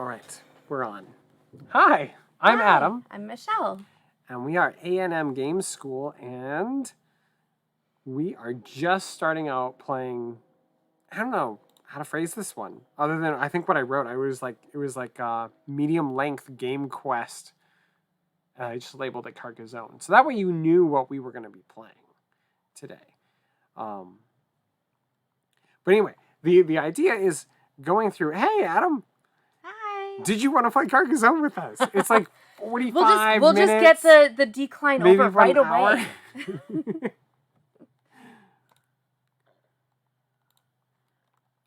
All right, we're on. Hi, I'm Hi, Adam, I'm Michelle. and we are A&M Games School, and we are just starting out playing. I don't know how to phrase this one, other than I think what I wrote. It was like a medium length game quest. I just labeled it Carcassonne, so that way you knew what we were going to be playing today. But anyway, the idea is going through. Hey, Adam. Hi. Did you want to play Carcassonne with us? It's like 45 we'll minutes. just get the decline maybe over right away.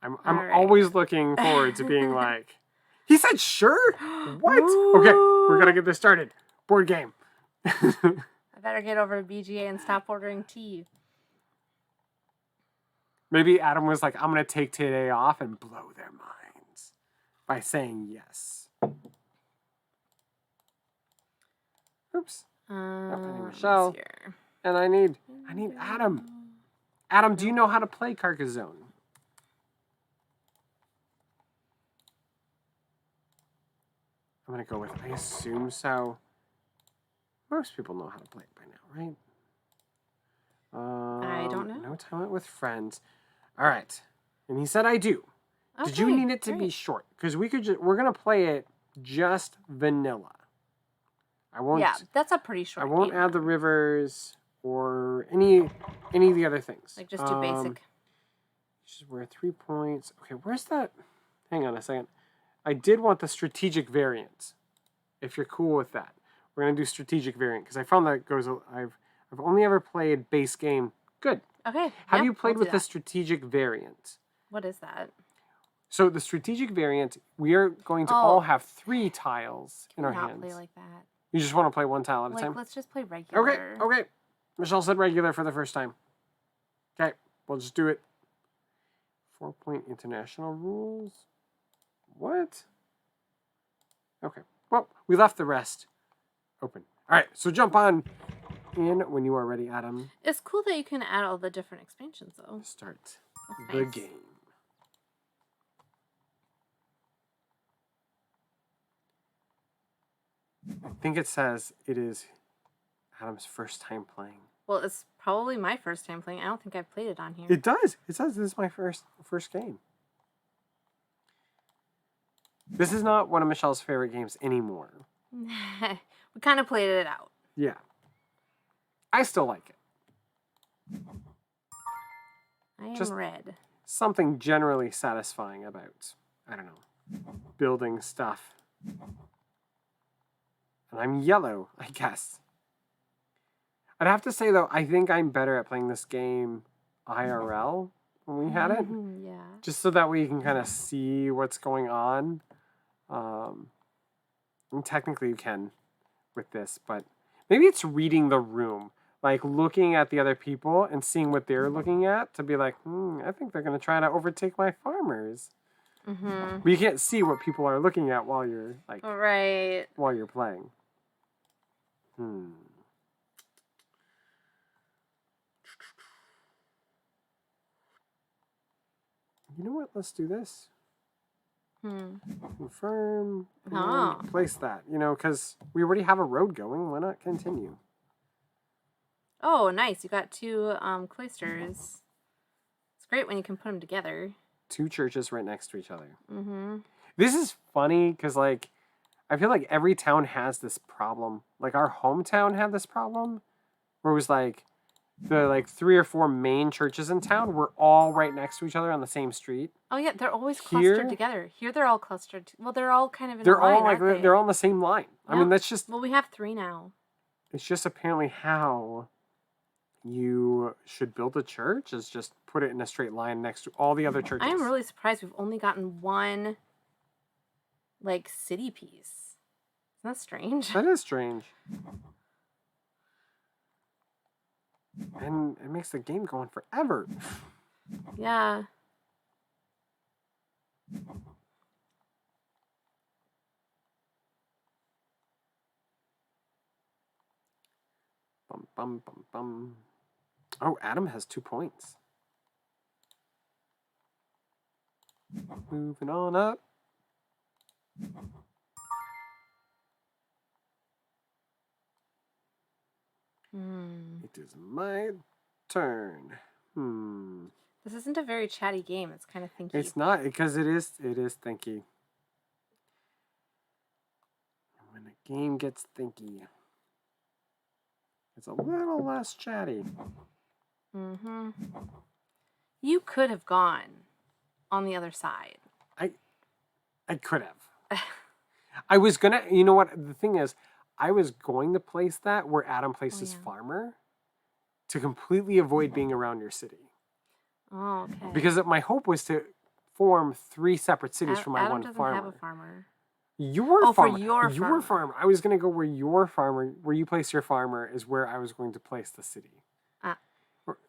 I'm right. always looking forward to being like, he said sure? What? Ooh. Okay, we're going to get this started. Board game. I better get over to BGA and stop ordering tea. Maybe Adam was like, I'm going to take today off and blow their minds by saying yes. Oops. I need Michelle. And I need Adam. Adam, do you know how to play Carcassonne? I'm going to go with, I assume so. Most people know how to play it by now, right? I don't know. No time with friends. All right. And he said I do. Okay, Did you need it to be short? Because we're going to play it just vanilla. I won't. Yeah, that's a pretty short I won't game. add the rivers or any of the other things. Like just do basic. Just we're 3 points. Okay, where's that? Hang on a second. I did want the strategic variant. If you're cool with that, we're gonna do strategic variant because I found that goes. I've only ever played base game. Good. Okay. Have you played with the strategic variant? What is that? So the strategic variant, we are going to all have 3 tiles in our hands. Not play like that. You just want to play one tile at a time? Let's just play regular. Okay. Michelle said regular for the first time. Okay, we'll just do it. 4-point international rules. What? Okay. Well, we left the rest open. All right, so jump on in when you are ready, Adam. It's cool that you can add all the different expansions, though. Start That's the nice. game. I think it says it is Adam's first time playing. Well, it's probably my first time playing. I don't think I've played it on here. It does. It says this is my first game. This is not one of Michelle's favorite games anymore. We kind of played it out. Yeah. I still like it. I am Just red. Something generally satisfying about, I don't know, building stuff. And I'm yellow, I guess. I'd have to say, though, I think I'm better at playing this game IRL when we had it. Yeah. Just so that way you can kind of see what's going on. And technically you can with this, but maybe it's reading the room. Like looking at the other people and seeing what they're looking at to be like, I think they're going to try to overtake my farmers. Mm-hmm. But you can't see what people are looking at while you're while you're playing. You know what? Let's do this. Confirm. And place that. Because we already have a road going. Why not continue? Oh, nice. You got 2 cloisters. It's great when you can put them together. 2 churches right next to each other. Mm-hmm. This is funny because, I feel like every town has this problem. Like, our hometown had this problem where it was, the 3 or 4 main churches in town were all right next to each other on the same street. Oh, yeah. They're always clustered together. Here they're all clustered. Well, they're all kind of in a line, aren't they? They're all on the same line. Yep. I mean, that's just... Well, we have 3 now. It's just apparently how you should build a church is just put it in a straight line next to all the other churches. I am really surprised we've only gotten 1, city piece. Isn't that strange? That is strange. And it makes the game go on forever. Yeah. Bum, bum, bum, bum. Oh, Adam has 2 points. Moving on up. It is my turn. This isn't a very chatty game. It's kind of thinky. It's not, because it is thinky. When a game gets thinky, it's a little less chatty. You could have gone on the other side. I could have. I was gonna, you know what, the thing is, I was going to place that where Adam placed his farmer to completely avoid being around your city. Oh, okay. Because my hope was to form 3 separate cities for my Adam one doesn't farmer. have a farmer. Your farmer. For your farmer. I was going to go where your farmer, where you place your farmer, is where I was going to place the city.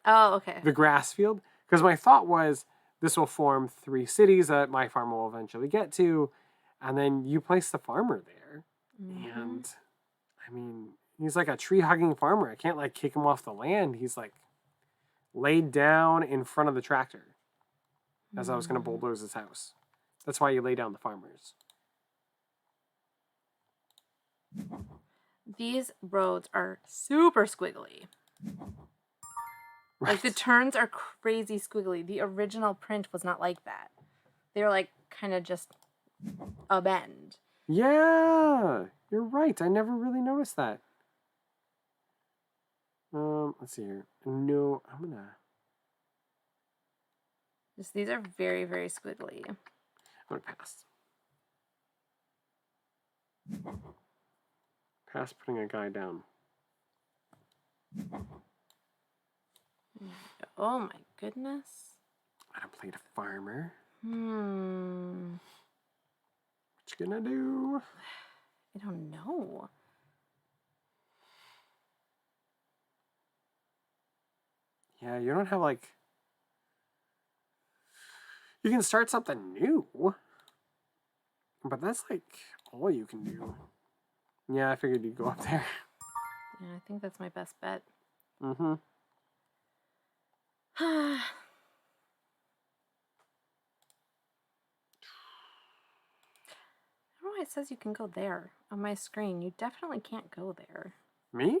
Oh, okay. The grass field. Because my thought was, this will form 3 cities that my farmer will eventually get to, and then you place the farmer there. And, I mean, he's like a tree-hugging farmer. I can't, like, kick him off the land. He's, like, laid down in front of the tractor as I was going to bulldoze his house. That's why you lay down the farmers. These roads are super squiggly. Right. Like, the turns are crazy squiggly. The original print was not like that. They were, like, kind of just a bend. Yeah, you're right. I never really noticed that. Let's see here. No, I'm gonna. These are very, very squiggly. I'm gonna pass. Pass putting a guy down. Oh my goodness. I played a farmer. What you gonna do? I don't know. Yeah, you don't have like... You can start something new. But that's like all you can do. Yeah, I figured you'd go up there. Yeah, I think that's my best bet. I don't know why it says you can go there on my screen. You definitely can't go there. Me?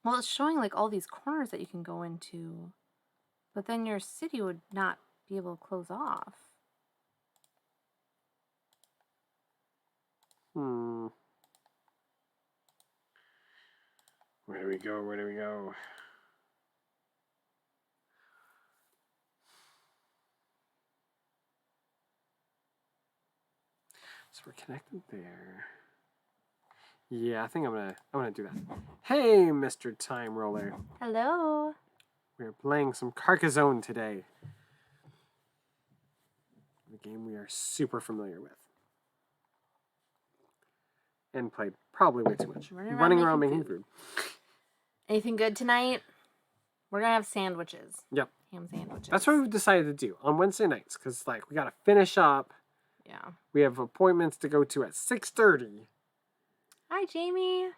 Well, it's showing like all these corners that you can go into, but then your city would not be able to close off. Where do we go? Where do we go? So we're connected there. Yeah, I think I'm gonna do that. Hey, Mr. Time Roller. Hello. We're playing some Carcassonne today. The game we are super familiar with. And played probably way too much. Running around making food. Anything good tonight? We're gonna have sandwiches. Yep. Ham sandwiches. That's what we've decided to do on Wednesday nights, because like we gotta finish up. Yeah. We have appointments to go to at 6:30. Hi, Jamie.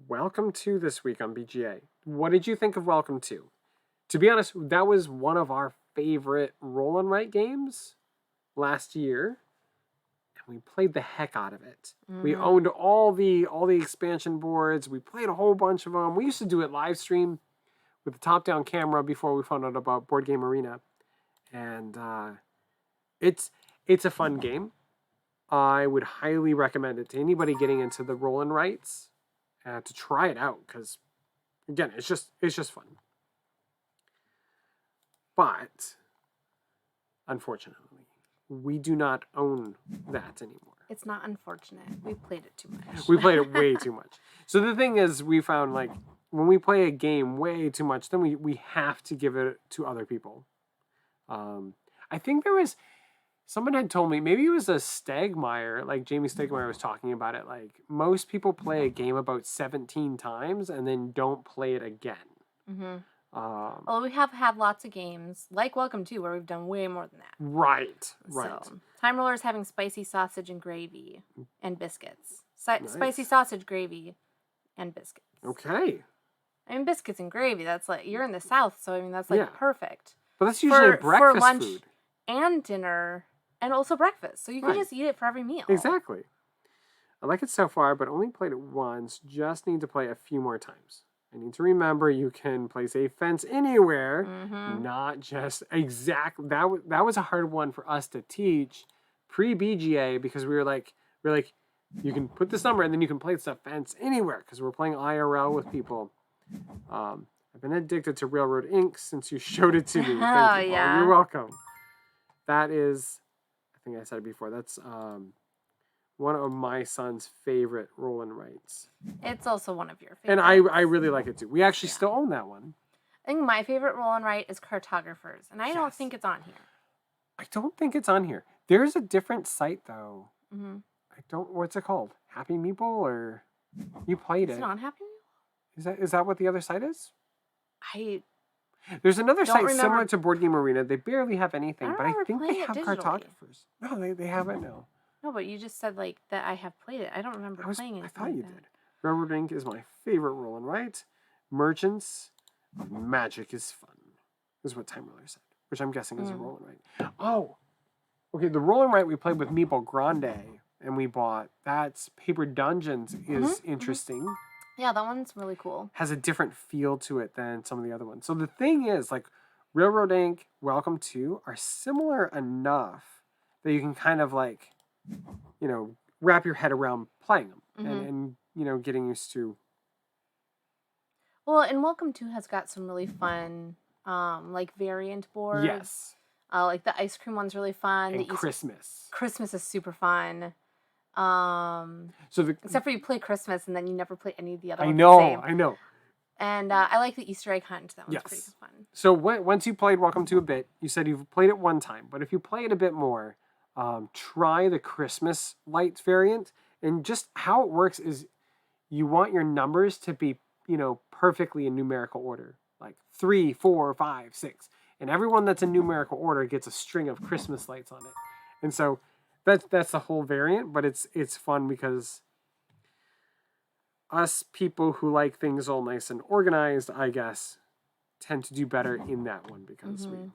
Welcome to this week on BGA. What did you think of Welcome to? To be honest, that was one of our favorite roll and write games last year. And we played the heck out of it. We owned all the expansion boards. We played a whole bunch of them. We used to do it live stream with the top-down camera before we found out about Board Game Arena. And it's a fun game. I would highly recommend it to anybody getting into the roll and writes to try it out, because again, it's just fun. But unfortunately, we do not own that anymore. It's not unfortunate. We played it too much. We played it way too much. So the thing is, we found like when we play a game way too much, then we have to give it to other people. I think there was someone had told me, maybe it was a Stegmeyer, like Jamie Stegmeyer was talking about it. Like most people play a game about 17 times and then don't play it again. Well, we have had lots of games, like Welcome to, where we've done way more than that. Right. So, Time Roller's having spicy sausage and gravy and biscuits. Nice. Spicy sausage, gravy, and biscuits. Okay. I mean, biscuits and gravy, that's like, you're in the South, so I mean, that's like perfect. But that's usually a breakfast for lunch, food. and dinner and also breakfast. So you could Right. just eat it for every meal. Exactly. I like it so far, but only played it once. Just need to play a few more times. I need to remember you can place a fence anywhere, not just exact. That was a hard one for us to teach pre BGA because we were like, you can put this number and then you can place a fence anywhere because we're playing IRL with people. I've been addicted to Railroad Ink since you showed it to me. Thank you. Yeah. Oh, you're welcome. That is, I think I said it before. That's one of my son's favorite roll and writes. It's also one of your favorites. And I really like it too. We actually still own that one. I think my favorite roll and write is Cartographers, and I don't Yes. think it's on here. I don't think it's on here. There's a different site though. Mm-hmm. I don't. What's it called? Happy Meeple or you played Is it? it on Happy Meal? Is that what the other site is? I There's another Don't site remember- similar to Board Game Arena. They barely have anything, don't but I remember think they playing it have digitally. cartographers. No, they have it now. No, but you just said like that I have played it. I don't remember playing anything. I thought like you that. did. Railroad Ink is my favorite roll and write. Merchants of Magic is fun. Is what Time Ruler said, which I'm guessing is a roll and write. Oh, okay. The roll and write we played with Meeple Grande, and we bought. That's Paper Dungeons is interesting. Yeah, that one's really cool. Has a different feel to it than some of the other ones. So the thing is, like, Railroad Ink, Welcome to are similar enough that you can kind of like, wrap your head around playing them and getting used to. Well, and Welcome to has got some really fun, like variant boards. Yes. Like the ice cream one's really fun. And Christmas. Christmas is super fun. So Except for you play Christmas and then you never play any of the other I ones. know. And I like the Easter egg hunt. That one's pretty Yes. fun. So once you played Welcome to a bit, you said you've played it one time, but if you play it a bit more, try the Christmas lights variant. And just how it works is you want your numbers to be, perfectly in numerical order, like 3, 4, 5, 6. And everyone that's in numerical order gets a string of Christmas lights on it. And so that's the whole variant, but it's fun because us people who like things all nice and organized, I guess, tend to do better in that one because we.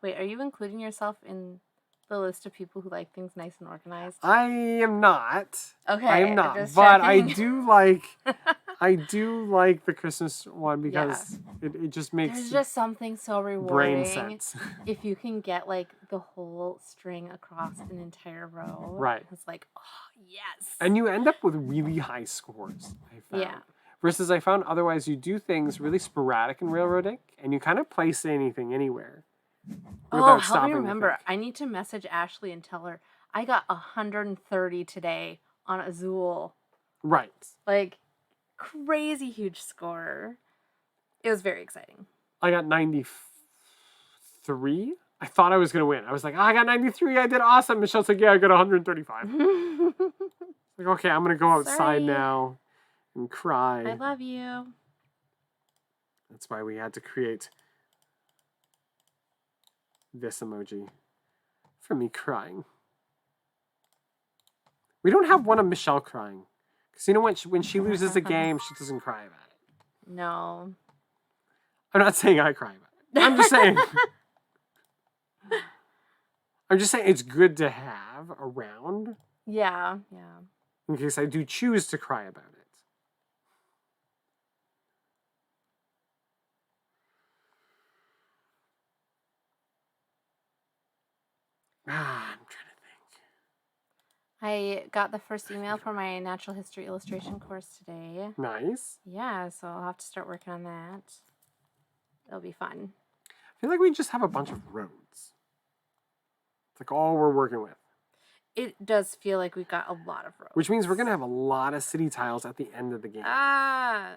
Wait, are you including yourself in the list of people who like things nice and organized? I am not. Okay, I am not. just But checking. I do like the Christmas one because it just makes There's just something so rewarding brain sense. if you can get like the whole string across an entire row. Right. It's like, oh yes. And you end up with really high scores, I found. Yeah. Versus I found otherwise you do things really sporadic in Railroad Ink and you kind of place anything anywhere. Oh, help me remember. I need to message Ashley and tell her I got 130 today on Azul. Right. Like, crazy huge score. It was very exciting. I got 93. I thought I was going to win. I was like, I got 93. I did awesome. Michelle's like, yeah, I got 135. Like, okay, I'm going to go outside Sorry. now and cry. I love you. That's why we had to create this emoji for me crying. We don't have one of Michelle crying. Because when she loses a game, she doesn't cry about it. No. I'm not saying I cry about it. I'm just saying. It's good to have around Yeah. in case I do choose to cry about it. I'm trying to think. I got the first email for my natural history illustration course today. Nice. Yeah, so I'll have to start working on that. It'll be fun. I feel like we just have a bunch of roads. It's like all we're working with. It does feel like we've got a lot of roads. Which means we're going to have a lot of city tiles at the end of the game. I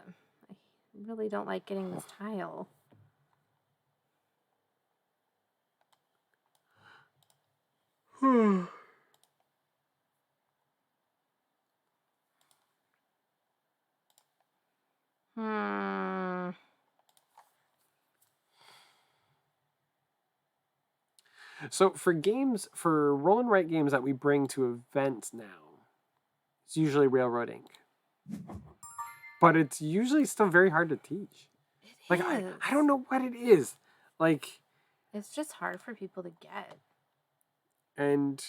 really don't like getting this tile. So for roll and write games that we bring to events now, it's usually Railroad Ink. But it's usually still very hard to teach. I don't know what it is. Like, It's just hard for people to get. And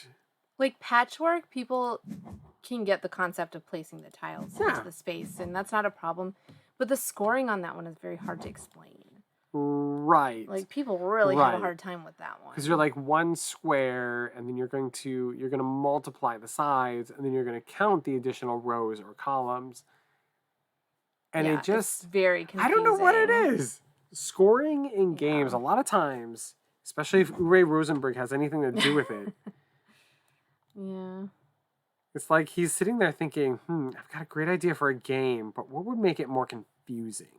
Like patchwork, people can get the concept of placing the tiles Yeah. into the space, and that's not a problem. But the scoring on that one is very hard to explain. right. Like people really have a Right. hard time with that one. Because you're like one square, and then you're going to multiply the sides, and then you're going to count the additional rows or columns. And yeah, it just it's very confusing. I don't know what it is. Scoring in games, Yeah. a lot of times, especially if Uwe Rosenberg has anything to do with it, Yeah. it's like he's sitting there thinking, I've got a great idea for a game, but what would make it more confusing?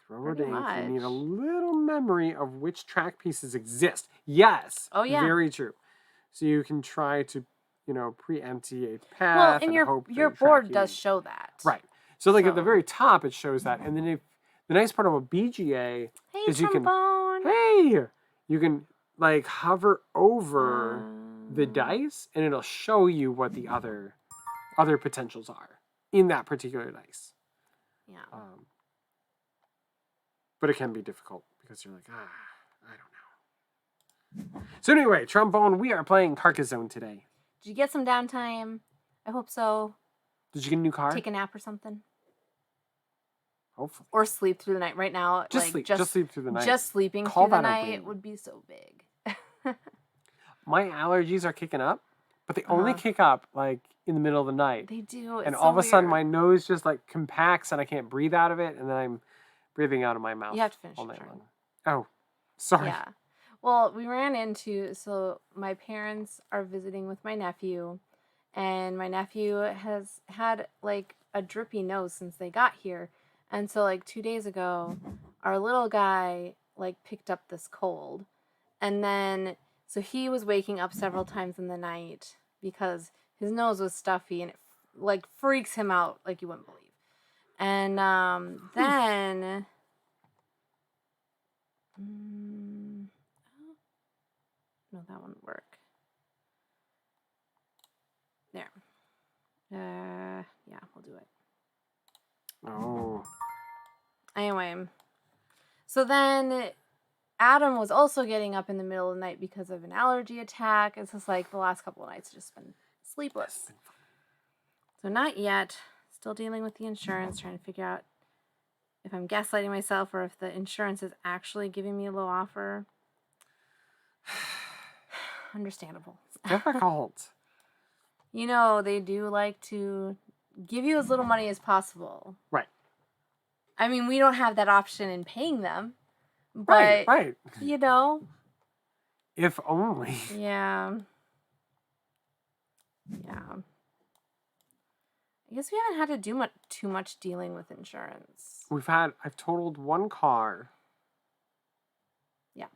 Throw it Pretty in. You need a much. little memory of which track pieces exist. Yes. Oh, yeah. Very true. So you can try to, preempty a path. Well, and and hope your the board track does you- show that. Right. So like at the So- very top, it shows that, and then if the nice part of a BGA Hey, is you can like hover over the dice, and it'll show you what the other potentials are in that particular dice. Yeah. But it can be difficult because you're like, I don't know. So anyway, trombone, we are playing Carcassonne today. Did you get some downtime? I hope so. Did you get a new car? Take a nap or something? Hopefully. Or sleep through the night. Right now, Just like sleep. Just sleep through the night. Just sleeping Call through the that a night win. would be so big. My allergies are kicking up, but they only kick up like in the middle of the night. They do. It's And so all of a sudden, weird. my nose just like compacts, and I can't breathe out of it, and then I'm breathing out of my mouth. You have to finish all your night turn. long. Oh, sorry. Yeah. Well, we ran into, so my parents are visiting with my nephew, and my nephew has had like a drippy nose since they got here. And so like 2 days ago, our little guy like picked up this cold. And then, so he was waking up several times in the night because his nose was stuffy, and it like freaks him out like you wouldn't believe. And then... No, that wouldn't work. There. Yeah, we'll do it. Oh. Anyway, so then Adam was also getting up in the middle of the night because of an allergy attack. It's just like the last couple of nights just been sleepless. So not yet. Still dealing with the insurance, trying to figure out if I'm gaslighting myself or if the insurance is actually giving me a low offer. Understandable. Difficult. You know, they do like to give you as little money as possible. Right. I mean, we don't have that option in paying them. But, Right. you know. If only. Yeah. Yeah. I guess we haven't had to do too much dealing with insurance. I've totaled one car. Yeah.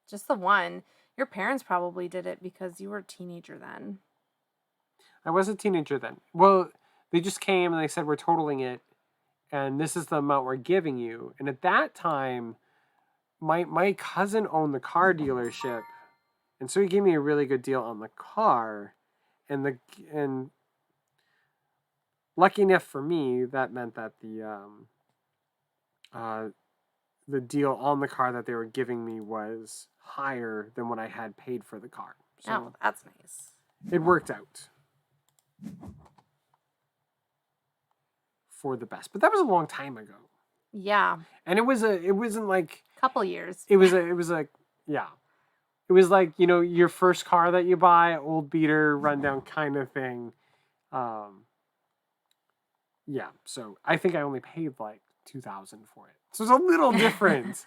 Just the one. Your parents probably did it because you were a teenager then. I was a teenager then. Well, they just came and they said, we're totaling it, and this is the amount we're giving you. And at that time, my cousin owned the car dealership, and so he gave me a really good deal on the car. And lucky enough for me, that meant that the deal on the car that they were giving me was higher than what I had paid for the car. So Oh, that's nice. it worked out for the best. But that was a long time ago. Yeah. And it wasn't like Couple years. It was like, your first car that you buy, old beater, rundown kind of thing. Yeah, so I think I only paid like $2,000 for it. So it's a little different.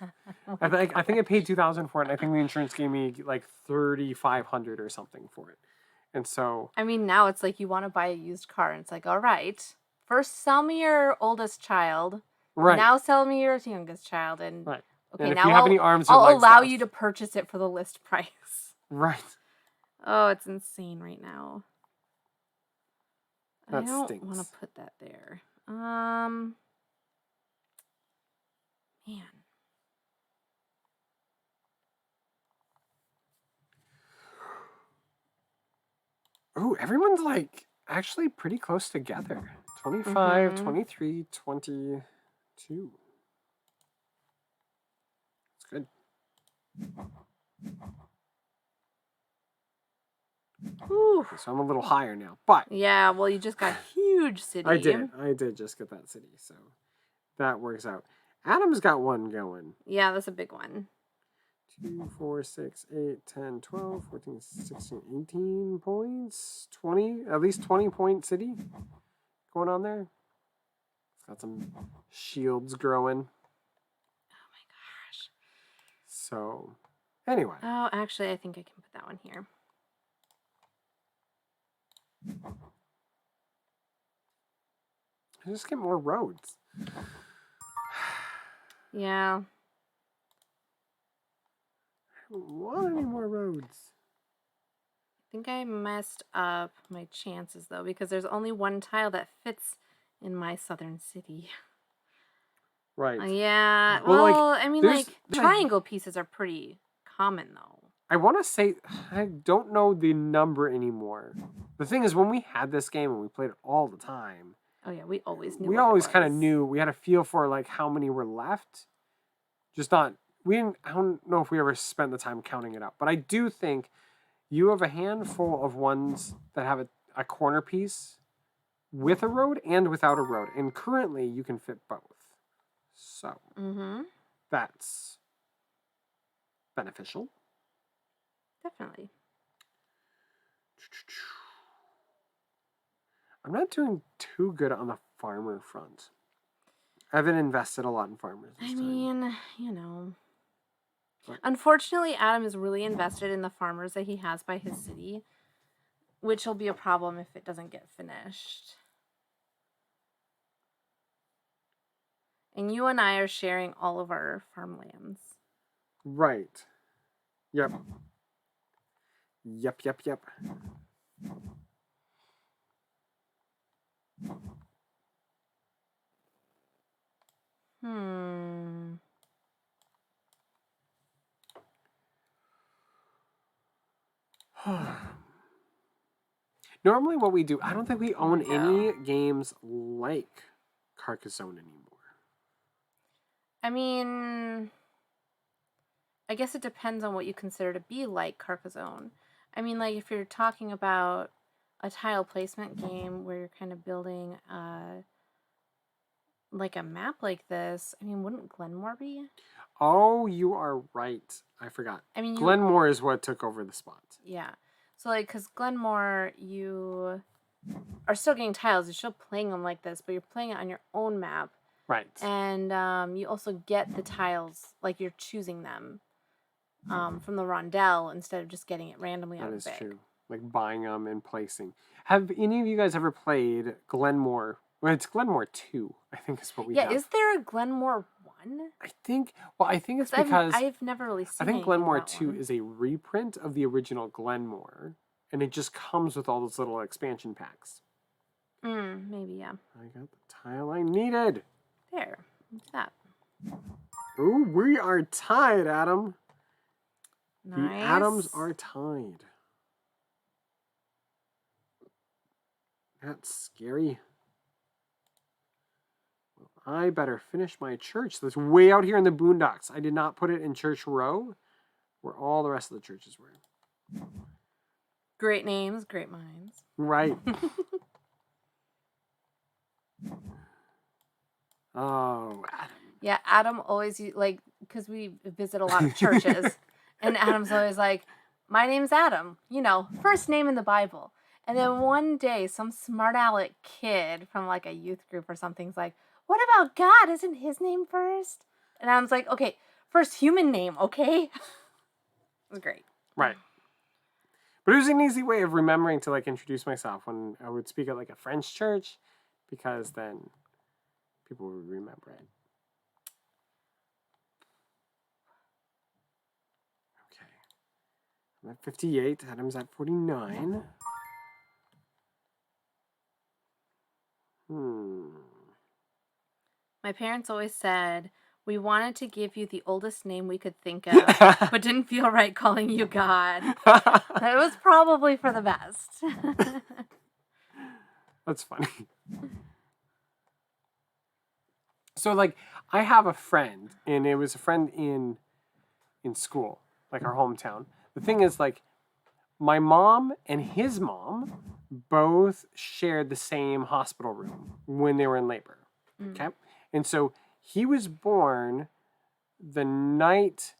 I think I paid $2,000 for it, and I think the insurance gave me like $3,500 or something for it. And so I mean, now it's like you want to buy a used car, and it's like, all right, first sell me your oldest child. right. Now sell me your youngest child, and Right. okay, And if now you have any arms or I'll legs allow left. you to purchase it for the list price. Right. Oh, it's insane right now. That I don't stinks. want to put that there. Man. Ooh, everyone's like actually pretty close together. 25, Mhm. 23, 22. It's good. Whew. So I'm a little higher now. But Yeah, well, you just got a huge city. I did just get that city. So that works out. Adam's got one going. Yeah, that's a big one. 2, 4, 6, 8, 10, 12, 14, 16, 18 points. 20, at least 20-point city going on there. It's got some shields growing. Oh my gosh. So, anyway. Oh, actually, I think I can put that one here. Just get more roads. Yeah. I don't want any more roads. I think I messed up my chances, though, because there's only one tile that fits in my southern city. Right. Yeah. Well, Well, like, I mean, there's- like, triangle pieces are pretty common, though. I want to say, I don't know the number anymore. The thing is, when we had this game and we played it all the time, Oh, yeah, we always knew we what it always kind of was. knew, we had a feel for like how many were left. Just not, I don't know if we ever spent the time counting it up, but I do think you have a handful of ones that have a corner piece with a road and without a road. And currently you can fit both. So that's beneficial. Definitely. I'm not doing too good on the farmer front. I haven't invested a lot in farmers this time. I mean, you know. But- Unfortunately, Adam is really invested in the farmers that he has by his city, which will be a problem if it doesn't get finished. And you and I are sharing all of our farmlands. Right. Yep. Yep. Normally what we do, I don't think we own any games like Carcassonne anymore. I mean, I guess it depends on what you consider to be like Carcassonne. I mean, like, if you're talking about a tile placement game where you're kind of building like a map like this, I mean, wouldn't Glenmore be? Oh, you are right. I forgot. I mean, Glenmore is what took over the spot. Yeah. So, like, because Glenmore, you are still getting tiles. You're still playing them like this, but you're playing it on your own map. Right. And you also get the tiles, like, you're choosing them from the rondelle instead of just getting it randomly out of the bag. That is true. Like buying them and placing. Have any of you guys ever played Glenmore? Well, it's Glenmore 2, I think is what we have. Yeah, is there a Glenmore 1? I think it's because I've never really seen I think anything Glenmore about 2 one. is a reprint of the original Glenmore, and it just comes with all those little expansion packs. Maybe, yeah. I got the tile I needed. There. What's that? Ooh, we are tied, Adam. Nice. The Adams are tied. That's scary. Well, I better finish my church that's way out here in the boondocks. I did not put it in Church Row, where all the rest of the churches were. Great names, great minds. Right. Oh, Adam. Yeah, Adam always, like, because we visit a lot of churches, and Adam's always like, my name's Adam, you know, first name in the Bible. And then one day, some smart aleck kid from, like, a youth group or something's like, what about God? Isn't his name first? And Adam's like, okay, first human name, okay? It was great. Right. But it was an easy way of remembering to, like, introduce myself when I would speak at, like, a French church, because then people would remember it. Okay. I'm at 58. Adam's at 49. My parents always said, we wanted to give you the oldest name we could think of, but didn't feel right calling you God. It was probably for the best. That's funny. So, like, I have a friend, and it was a friend in school. like our hometown. The thing is, like, my mom and his mom both shared the same hospital room when they were in labor. Okay. And so he was born the night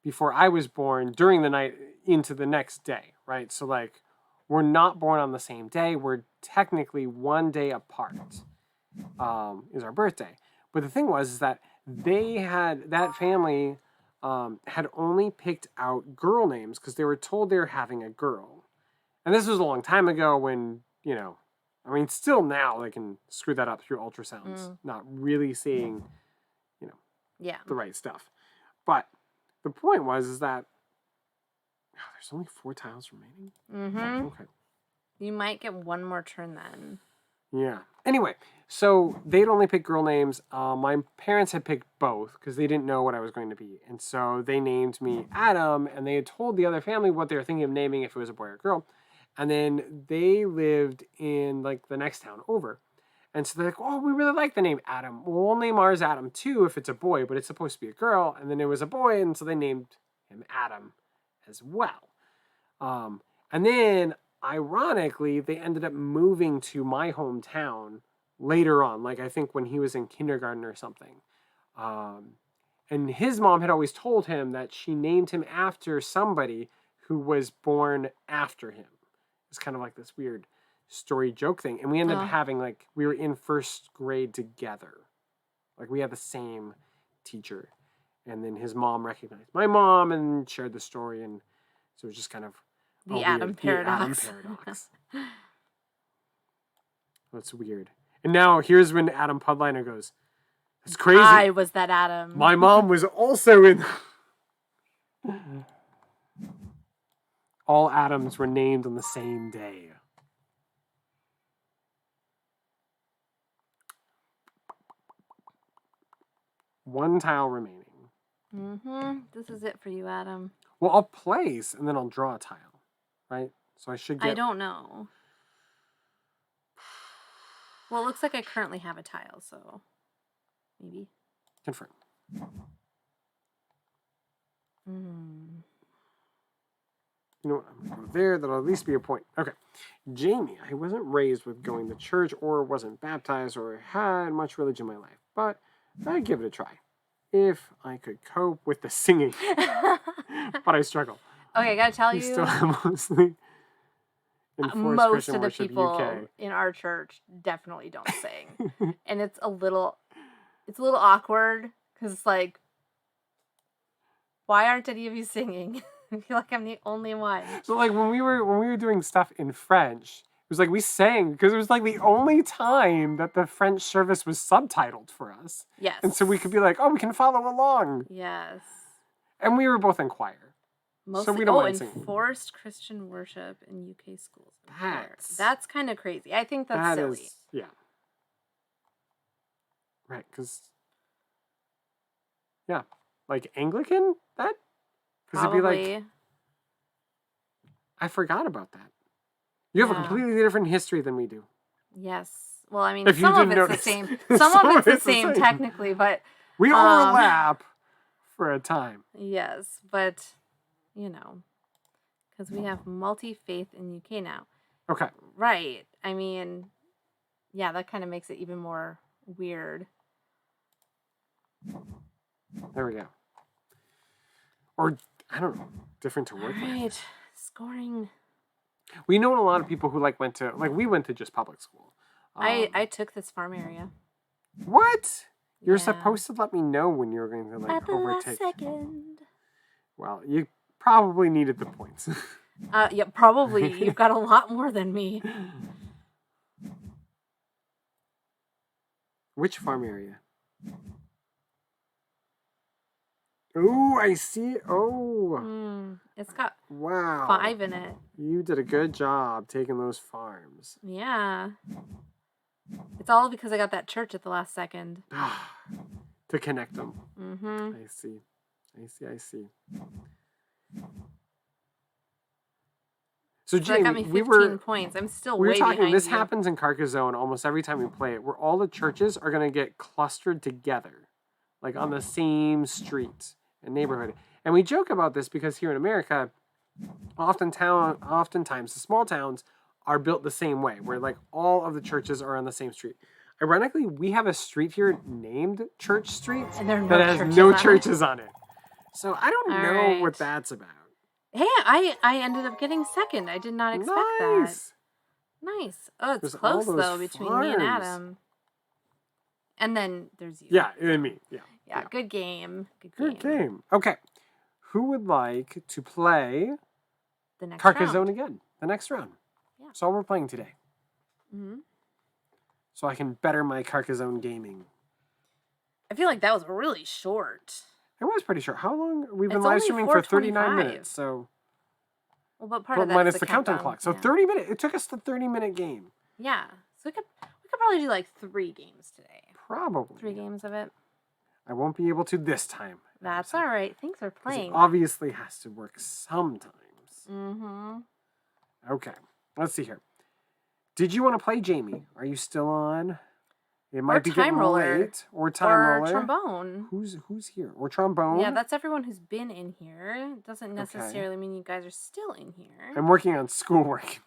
before I was born, during the night into the next day, right? So, like, we're not born on the same day. We're technically one day apart, is our birthday. But the thing was is that that family had only picked out girl names because they were told they were having a girl. And this was a long time ago when, I mean, still now they can screw that up through ultrasounds, not really seeing, the right stuff. But the point is that there's only 4 tiles remaining. Mm-hmm. Okay. You might get one more turn then. Yeah. Anyway, so they'd only picked girl names. My parents had picked both because they didn't know what I was going to be. And so they named me Adam, and they had told the other family what they were thinking of naming if it was a boy or girl. And then they lived in, like, the next town over. And so they're like, oh, we really like the name Adam. Well, we'll name ours Adam too if it's a boy, but it's supposed to be a girl. And then it was a boy, and so they named him Adam as well. And then, ironically, they ended up moving to my hometown later on, like I think when he was in kindergarten or something. And his mom had always told him that she named him after somebody who was born after him. It's kind of like this weird story joke thing. And we ended up having, like, we were in first grade together. Like, we had the same teacher. And then his mom recognized my mom and shared the story. And so it was just kind of the Adam paradox. The Adam paradox. That's weird. And now here's when Adam Pudliner goes, "It's crazy. I was that Adam. My mom was also in." All Adams were named on the same day. One tile remaining. This is it for you, Adam. Well, I'll place and then I'll draw a tile, right? So I should get. I don't know. Well, it looks like I currently have a tile, so maybe. Confirm. You know what? I'm going to go there. That'll at least be a point. Okay. Jamie, I wasn't raised with going to church or wasn't baptized or had much religion in my life, but I'd give it a try. If I could cope with the singing. But I struggle. Okay, I gotta tell you. Still mostly Most of the people UK. in our church definitely don't sing. And it's a little awkward because it's like, why aren't any of you singing? I feel like I'm the only one. So, like, when we were doing stuff in French, it was like we sang because it was like the only time that the French service was subtitled for us. Yes. And so we could be like, oh, we can follow along. Yes. And we were both in choir. Mostly, so we don't mind singing. Enforced Christian worship in UK schools. That's kind of crazy. I think that's silly. Yeah. Right, because, yeah, like Anglican, that? Because it'd be like, I forgot about that. You have a completely different history than we do. Yes. Well, I mean, if some of it's the same. Some of it's the same technically, but we overlap for a time. Yes, but because we have multi-faith in UK now. Okay. Right. I mean, yeah, that kind of makes it even more weird. There we go. Or, I don't know, different to work with. Right. Scoring. We know a lot of people who we went to just public school. I took this farm area. What? You're supposed to let me know when you're going to at the overtake. Last second. Well, you probably needed the points. Yeah, probably. You've got a lot more than me. Which farm area? Oh, I see it. Oh. It's got 5 in it. You did a good job taking those farms. Yeah. It's all because I got that church at the last second. To connect them. Mm-hmm. I see. So, Jamie, that got me 15 points. I'm still way behind this you. happens in Carcassonne almost every time we play it, where all the churches are going to get clustered together, like on the same street and neighborhood. And we joke about this because here in America, oftentimes the small towns are built the same way, where like all of the churches are on the same street. Ironically, we have a street here named Church Street And there are that no has churches no on it. churches on it. So I don't All know what right. that's about. Hey, I ended up getting second. I did not expect that. Nice. Nice. Oh, it's There's all close those though between me and farms. Adam. And then there's you. Yeah, and me. Yeah. Yeah, good game. Good game. Okay. Who would like to play The next Carcassonne round. again? The next round. Yeah. So we're playing today. Hmm. So I can better my Carcassonne gaming. I feel like that was really short. It was pretty short. How long? We've been It's live only streaming for 39 4:25. minutes. So, Well, but part but of that's minus the countdown countdown. clock. So Yeah. 30 minutes. It took us the 30-minute game. Yeah. So we could probably do like 3 games today. Probably. 3 games of it. I won't be able to this time. That's all right. Thanks for 'Cause it playing. obviously has to work sometimes. Mm-hmm. Okay. Let's see here. Did you want to play Jamie? Are you still on? It might be Time getting Roller. late. Or Time Or Roller. trombone. Who's here? Or Trombone? Yeah, that's everyone who's been in here. It doesn't necessarily mean you guys are still in here. I'm working on schoolwork.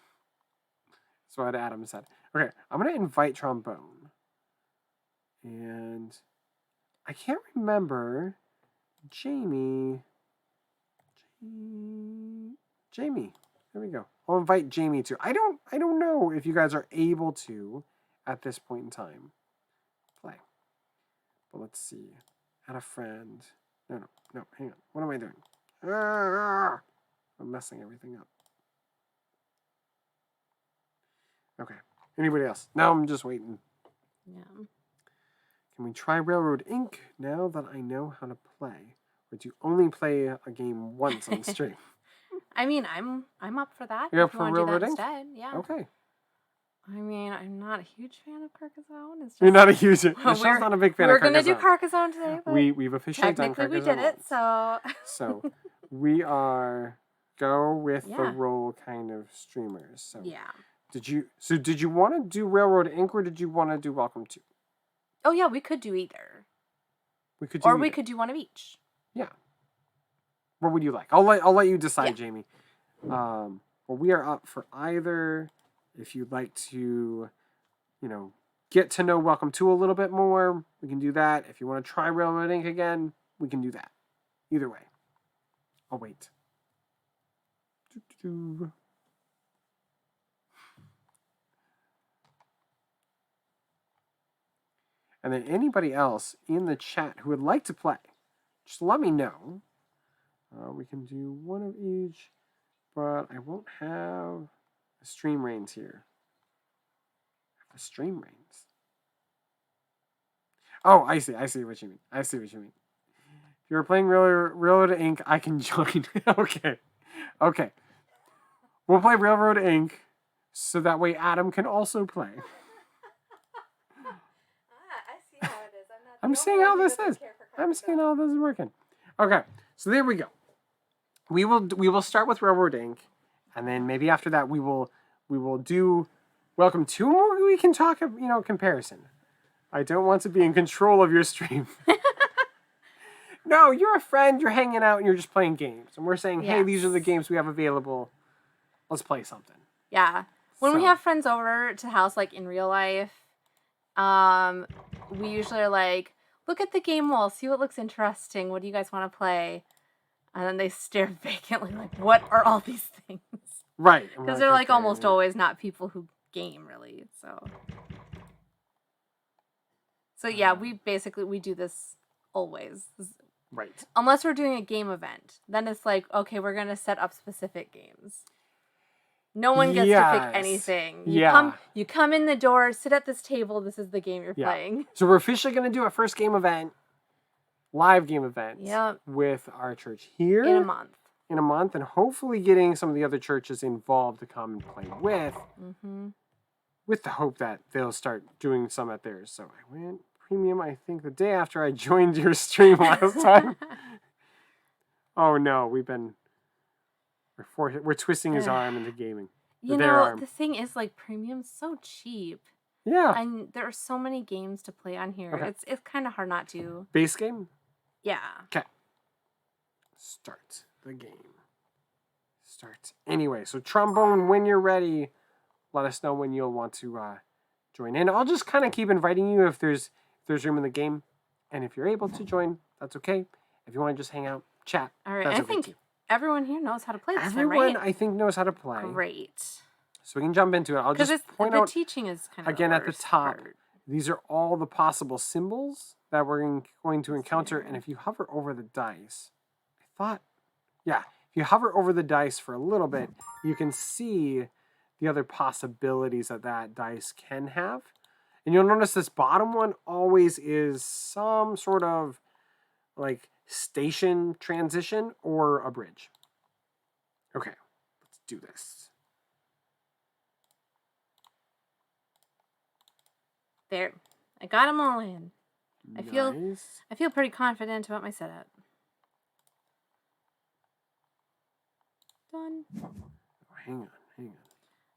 That's what Adam said. Okay, I'm going to invite Trombone. And I can't remember Jamie. Jamie. There we go. I'll invite Jamie too. I don't know if you guys are able to at this point in time play. But let's see. Add a friend. No, hang on. What am I doing? I'm messing everything up. Okay. Anybody else? Now I'm just waiting. Yeah. Can we try Railroad Inc. now that I know how to play? Or do you only play a game once on stream? I mean, I'm up for that. You're if up you for want to do Railroad that Inc.? instead. Yeah. Okay. I mean, I'm not a huge fan of Carcassonne. It's just, You're not a huge... Michelle's not a big fan of We're Carcassonne. gonna do Carcassonne today, but We've officially done technically Carcassonne. we did it, so... So, we are go with the Yeah. roll kind of streamers. So, Yeah. Did you want to do Railroad Inc. or did you want to do Welcome to? Oh, yeah, we could do either. We could do Or we either. could do one of each. Yeah. What would you like? I'll let you decide, Yeah. Jamie. Well, we are up for either. If you'd like to, get to know Welcome to a little bit more, we can do that. If you want to try Railroad Inc. again, we can do that. Either way. I'll wait. Doo-doo-doo. And then anybody else in the chat who would like to play, just let me know. We can do one of each, but I won't have a stream reigns here. The stream reigns. Oh, I see what you mean. If you're playing Railroad Inc., I can join. Okay. We'll play Railroad Inc. so that way Adam can also play. I see how it is. I'm seeing how this is. I'm seeing how this is working. Okay, so there we go. We will start with Railroad Inc. and then maybe after that we will do Welcome to, or we can talk comparison. I don't want to be in control of your stream. No, you're a friend, you're hanging out, and you're just playing games. And we're saying, hey, these are the games we have available. Let's play something. Yeah. When we have friends over to the house, like in real life, we usually are like, look at the game wall, see what looks interesting. What do you guys want to play? And then they stare vacantly, like, what are all these things? Right. Because they're like almost always not people who game, really. So yeah, we do this always. Right. Unless we're doing a game event. Then it's like, okay, we're going to set up specific games. No one gets to pick anything. You come in the door, sit at this table, this is the game you're playing. So we're officially going to do a first game event, live game event, Yep. with our church here. In a month. And hopefully getting some of the other churches involved to come and play with. Mm-hmm. With the hope that they'll start doing some at theirs. So I went premium, I think, the day after I joined your stream last time. Oh no, we're twisting his arm into gaming. The thing is, like, premium's so cheap. Yeah. And there are so many games to play on here. Okay. It's kind of hard not to. Base game? Yeah. Okay. start the game. Start. Anyway, so Trombone, when you're ready, let us know when you'll want to join in. I'll just kind of keep inviting you if there's room in the game. And if you're able to join, that's okay. If you want to just hang out, chat, All right, that's I okay think too. everyone here knows how to play this Everyone, time, right? I think, knows how to play. Great. So we can jump into it. I'll just point the out teaching is kind of again the at the worst top. part. These are all the possible symbols that we're going to encounter. And if you hover over the dice, if you hover over the dice for a little bit, you can see the other possibilities that dice can have. And you'll notice this bottom one always is some sort of like station transition or a bridge. Okay, let's do this. There. I got them all in. I Nice. feel pretty confident about my setup. Done. Oh, hang on.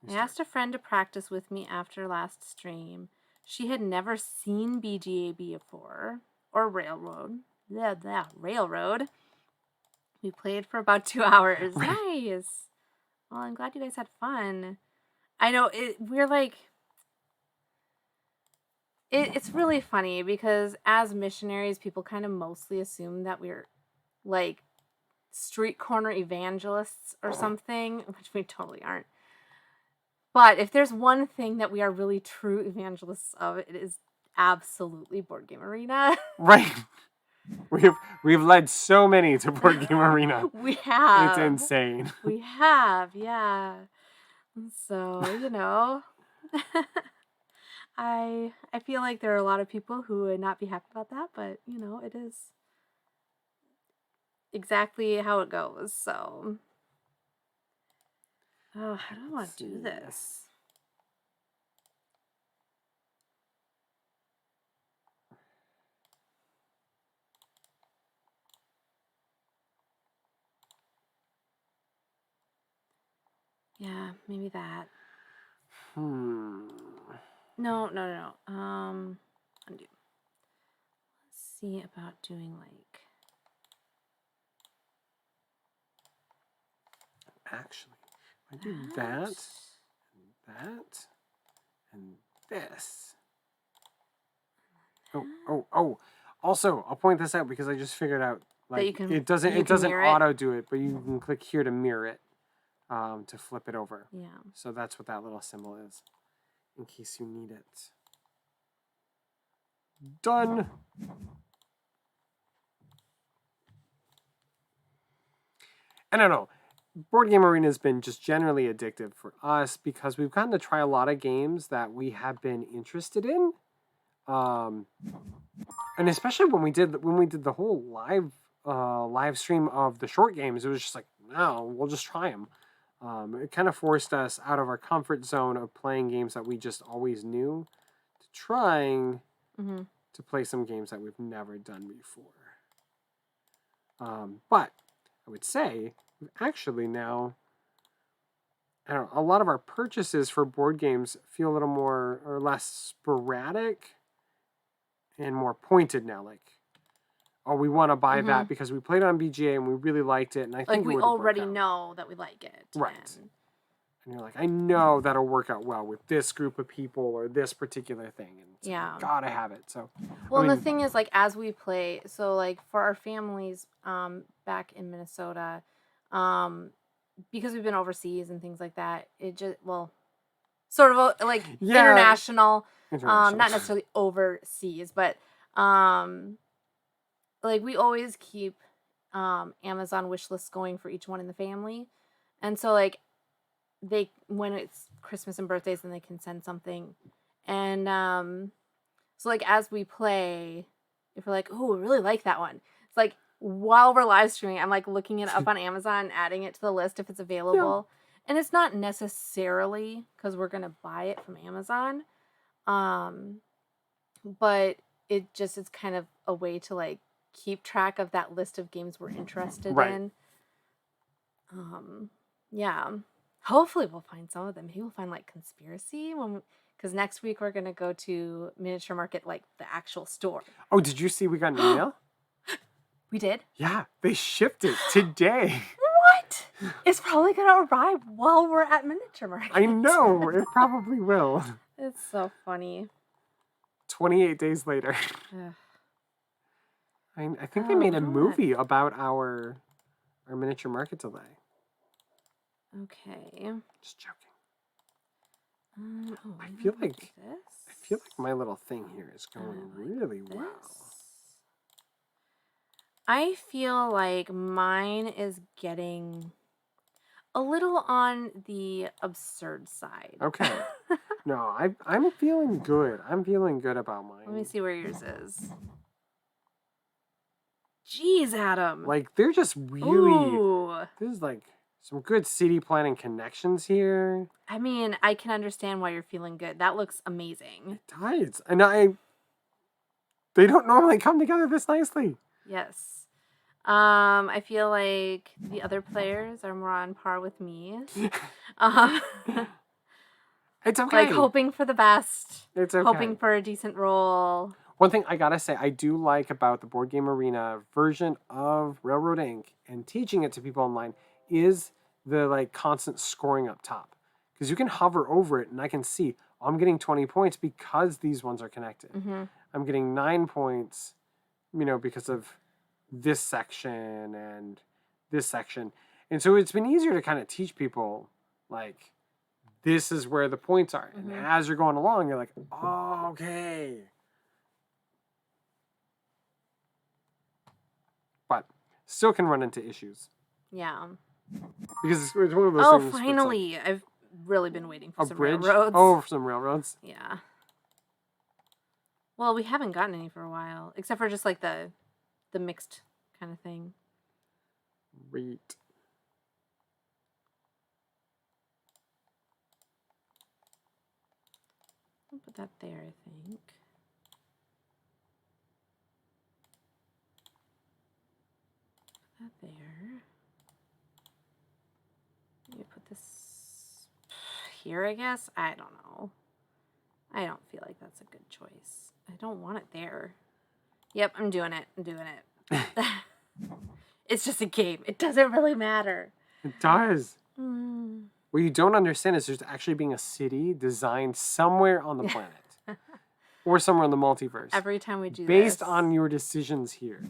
I asked a friend to practice with me after last stream. She had never seen BGA before, or Railroad. Railroad. We played for about 2 hours. Nice. Well, I'm glad you guys had fun. I know we're like... It's really funny because as missionaries, people kind of mostly assume that we're like street corner evangelists or something, which we totally aren't. But if there's one thing that we are really true evangelists of, it is absolutely Board Game Arena. Right. We've led so many to Board Game Arena. We have. It's insane. We have, yeah. So, you know, I feel like there are a lot of people who would not be happy about that, but, you know, it is exactly how it goes, so... Oh, how do I want to do this? Yeah, maybe that. No. Undo. Let's see about doing like... Actually, I do that, and this. Oh. Also, I'll point this out because I just figured out like it doesn't auto do it, but you can click here to mirror it, to flip it over. Yeah. So that's what that little symbol is, in case you need it. Done. I don't know. Board Game Arena has been just generally addictive for us because we've gotten to try a lot of games that we have been interested in, and especially when we did the whole live stream of the short games, it was just like, no, we'll just try them. It kind of forced us out of our comfort zone of playing games that we just always knew to trying to play some games that we've never done before. But I would say we've actually now, I don't know, a lot of our purchases for board games feel a little more or less sporadic and more pointed now. Like, oh, we want to buy that because we played it on BGA and we really liked it, and I think we already know that we like it. Right. And you're like, I know that'll work out well with this group of people or this particular thing. And it's like, gotta have it. So, well, and the thing is, like, as we play, so like for our families back in Minnesota, because we've been overseas and things like that, it just, well, sort of like international, not necessarily overseas, but like we always keep Amazon wish lists going for each one in the family. And so like when it's Christmas and birthdays, then they can send something. And so like as we play, if we're like, oh, we really like that one, it's like while we're live streaming, I'm like looking it up on Amazon and adding it to the list if it's available. Yeah. And it's not necessarily because we're gonna buy it from Amazon, but it's kind of a way to like keep track of that list of games we're interested in. Yeah. Hopefully we'll find some of them. Maybe we'll find like Conspiracy because next week we're gonna go to Miniature Market, like the actual store. Oh, did you see we got an email? We did? Yeah, they shipped it today. What? It's probably going to arrive while we're at Miniature Market. I know, it probably will. It's so funny. 28 days later. Ugh. I think they made a movie about our Miniature Market delay. Okay. Just joking. Oh, I feel like this. my little thing here is going really well. I feel like mine is getting a little on the absurd side. Okay. No, I'm feeling good. I'm feeling good about mine. Let me see where yours is. Jeez, Adam. Like, they're just really... Ooh. There's, like, some good city planning connections here. I mean, I can understand why you're feeling good. That looks amazing. It does. And they don't normally come together this nicely. Yes. I feel like the other players are more on par with me. It's okay. Like, hoping for the best. It's okay. Hoping for a decent roll. One thing I gotta say I do like about the Board Game Arena version of Railroad Inc. and teaching it to people online is the like constant scoring up top. Because you can hover over it and I can see, I'm getting 20 points because these ones are connected. Mm-hmm. I'm getting 9 points, because of this section and this section. And so it's been easier to kind of teach people, like, this is where the points are. Mm-hmm. And as you're going along, you're like, oh, okay. But still can run into issues. Yeah. Because it's one of those things. Oh, finally. I've really been waiting for some bridge? railroads. Oh, for some railroads? Yeah. Well, we haven't gotten any for a while. Except for just like the mixed kind of thing. Great. I'll put that there, I think. Put that there. Maybe put this here, I guess? I don't know. I don't feel like that's a good choice. I don't want it there. Yep, I'm doing it. I'm doing it. It's just a game. It doesn't really matter. It does. What you don't understand is there's actually being a city designed somewhere on the planet. Or somewhere in the multiverse. Every time we do based this. on your decisions here.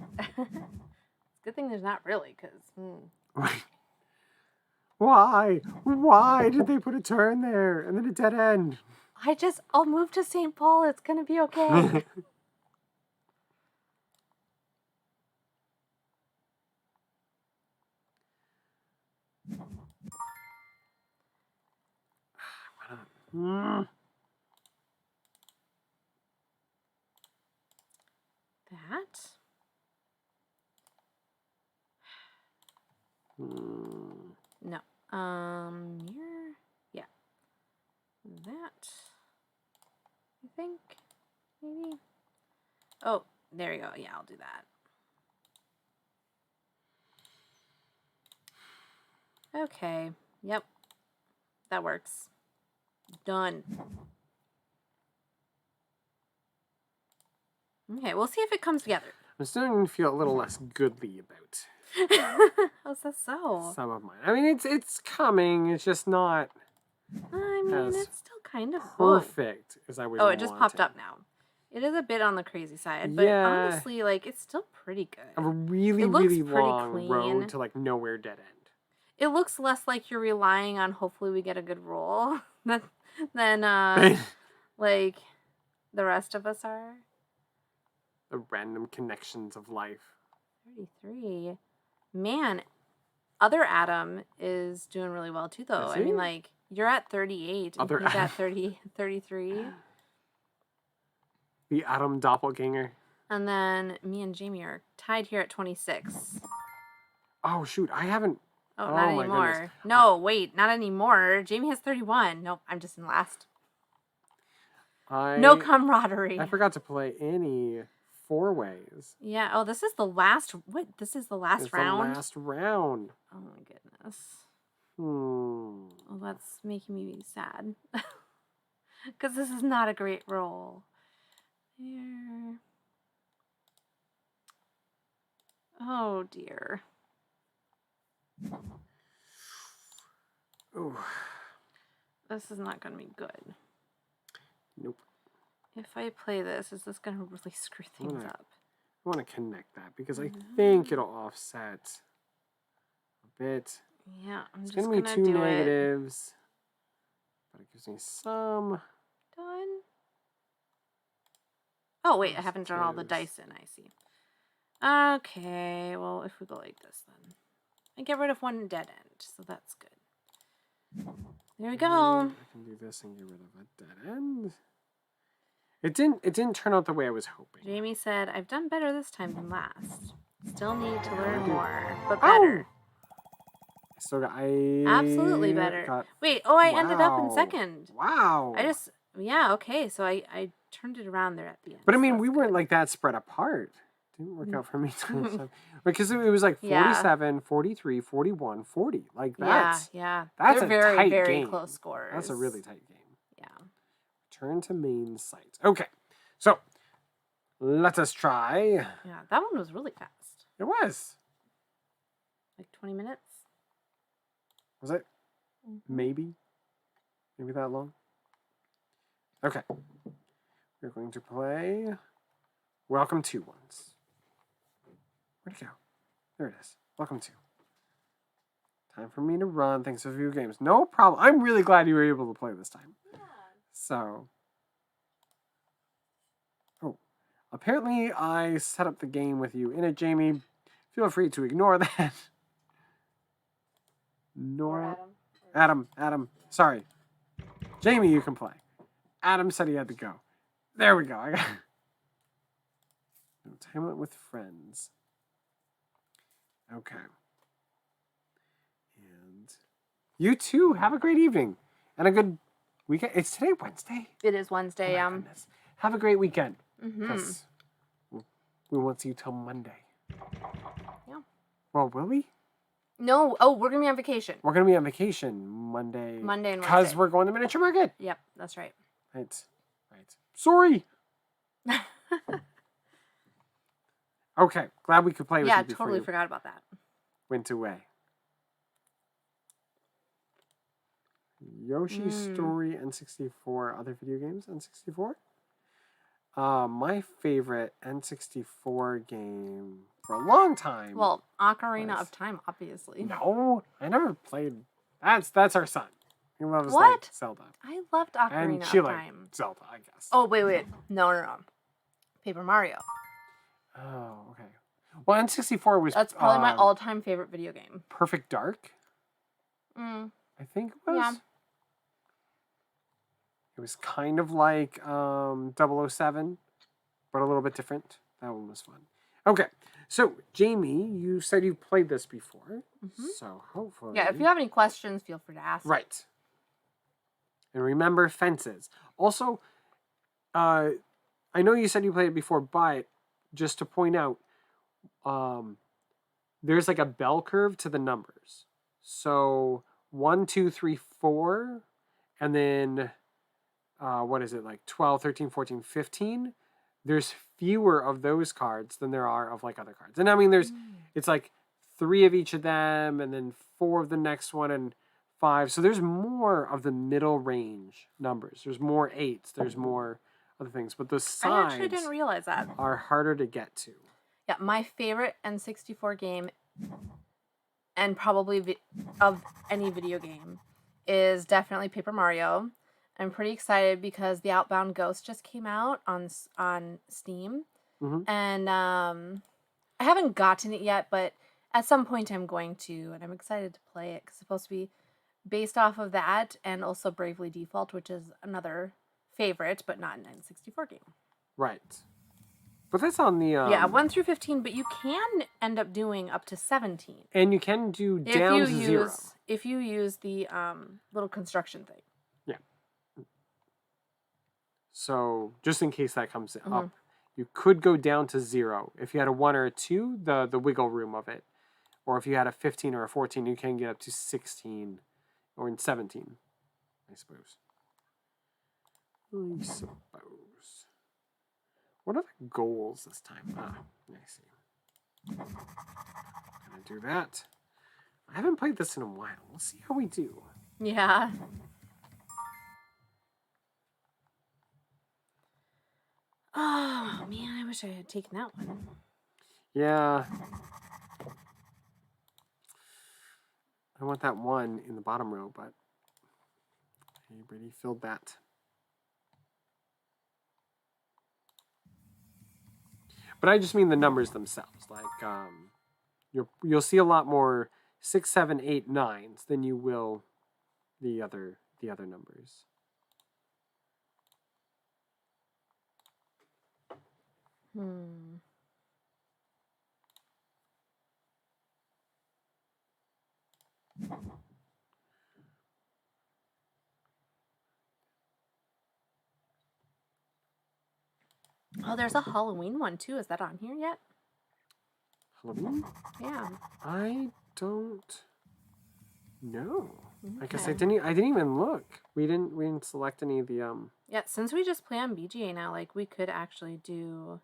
Good thing there's not really, because... Why? Why did they put a turn there and then a dead end? I'll move to St. Paul. It's going to be okay. That? No. Mirror? Yeah. That. I think. Maybe. Oh, there you go. Yeah, I'll do that. Okay. Yep. That works. Done. Okay, we'll see if it comes together. I'm starting to feel a little less goodly about How's that so? some of mine. I mean, it's coming. It's just not I mean, as it's still kind of perfect as I would Oh, want it just popped up now. It is a bit on the crazy side, but Yeah. honestly, like, it's still pretty good. A really, It looks really pretty long clean. road to, like, nowhere dead end. It looks less like you're relying on hopefully we get a good roll than like, the rest of us are. The random connections of life. 33. Man, other Adam is doing really well too, though. Is I mean, he? like, you're at 38. Other And he's Adam. at 33. The Adam doppelganger. And then me and Jamie are tied here at 26. Oh, shoot. I haven't... Oh, Oh, not my anymore. goodness. No, wait, not anymore. Jamie has 31. Nope, I'm just in last. No camaraderie. I forgot to play any four-ways. Yeah, oh, this is the last... What? This is the last round? The last round. Oh, my goodness. Hmm. Well, that's making me sad. Because this is not a great roll. Here. Oh dear. Oh, This is not going to be good. nope. If I play this, is this going to really screw things up? I want to connect that because I think it'll offset a bit. Yeah, I'm It's just going going to to be two do it. negatives, but it gives me some. Done. Oh, wait, I haven't drawn all the positives. dice in, I see. Okay, well, if we go like this, then. I get rid of one dead end, so that's good. There we go. I can do this and get rid of a dead end. It didn't turn out the way I was hoping. Jamie said, I've done better this time than last. Still need to learn do. more, but better. I still got. I Absolutely better. got, Wait, oh, I ended up in wow. second. Wow. Yeah, okay, so I turned it around there at the end. But I so mean, that's we weren't good. like that spread apart. Didn't work out for me. Because it was like Yeah. 47, 43, 41, 40. Like Yeah, that's yeah. that's They're a very, tight very game. close scores. That's a really tight game. Yeah. Turn to main site. Okay, so let us try. Yeah, that one was really fast. It was. Like 20 minutes. Was it? Maybe that long. Okay, we're going to play Welcome to Ones. Where'd it go? There it is. Welcome to. Time for me to run. Thanks for a few games. No problem. I'm really glad you were able to play this time. Yeah. So. Oh. Apparently I set up the game with you in it, Jamie. Feel free to ignore that. Nora. Adam. Sorry. Jamie, you can play. Adam said he had to go. There we go. I got no time with friends. Okay. And you too. Have a great evening and a good weekend. It's today Wednesday. It is Wednesday. Oh my goodness. Have a great weekend. Because we won't see you till Monday. Yeah. Well, will we? No. Oh, we're gonna be on vacation. We're gonna be on vacation Monday. Monday and because Wednesday. we're going to miniature market. Yep, that's right. Right. Sorry. Okay. Glad we could play with you before totally you forgot about that. went away. Yoshi's Story N64. Other video games N64? My favorite N64 game for a long time. Well, Ocarina of Time, obviously. No, I never played. That's our son. He loves What? like Zelda. I loved Ocarina And she of liked Time. Zelda, I guess. Oh, wait. No. Paper Mario. Oh, okay. Well, N64 was. That's probably my all-time favorite video game. Perfect Dark. I think it was. Yeah. It was kind of like 007, but a little bit different. That one was fun. Okay, so Jamie, you said you played this before, so hopefully. Yeah, if you have any questions, feel free to ask. Right. And remember fences. Also, I know you said you played it before, but just to point out, there's like a bell curve to the numbers. So 1, 2, 3, 4, and then what is it, like 12, 13, 14, 15? There's fewer of those cards than there are of like other cards. And I mean, it's like 3 of each of them, and then 4 of the next one, and 5. So there's more of the middle range numbers. There's more 8s. There's more other things. But the sides I actually didn't realize that. are harder to get to. Yeah, my favorite N64 game, and probably of any video game, is definitely Paper Mario. I'm pretty excited because the Outbound Ghost just came out on Steam, and I haven't gotten it yet, but at some point I'm going to, and I'm excited to play it because it's supposed to be based off of that, and also Bravely Default, which is another favorite, but not an N64 game. Right. But that's on the... yeah, 1 through 15, but you can end up doing up to 17. And you can do down to 0. If you use the little construction thing. Yeah. So, just in case that comes up, you could go down to 0. If you had a 1 or a 2, the wiggle room of it. Or if you had a 15 or a 14, you can get up to 16 or in 17, I suppose. What are the goals this time? I see. Gonna do that. I haven't played this in a while. We'll see how we do. Yeah. Oh, man, I wish I had taken that one. Yeah. I want that one in the bottom row, but I already filled that. But I just mean the numbers themselves. Like, you'll see a lot more 6, 7, 8, 9s than you will the other numbers. Oh, there's a Halloween one too. Is that on here yet? Halloween? Yeah. I don't know. I guess I Okay. didn't even look. We didn't select any of the Yeah, since we just play on BGA now, like we could actually do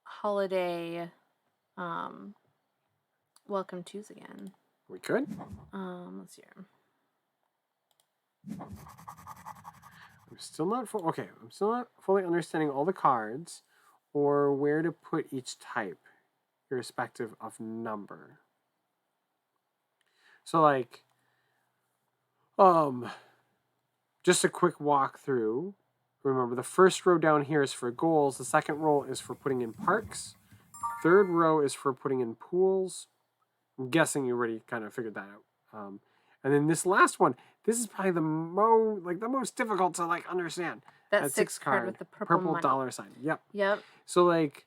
holiday welcome twos again. we could. Let's see here. I'm still not fully understanding all the cards or where to put each type irrespective of number. So like just a quick walkthrough. Remember, the first row down here is for goals. The second row is for putting in parks. Third row is for putting in pools. I'm guessing you already kind of figured that out. And then this last one, this is probably the most difficult to like understand. That six card with the purple money. dollar sign. Yep. Yep. So like,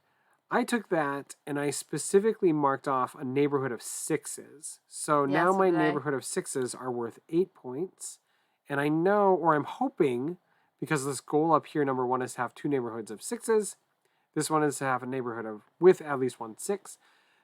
I took that and I specifically marked off a neighborhood of 6s. So Yeah, now so my did I. neighborhood of 6s are worth 8 points. And I know, or I'm hoping, because this goal up here, number 1, is to have 2 neighborhoods of 6s. This one is to have a neighborhood with at least 1 6.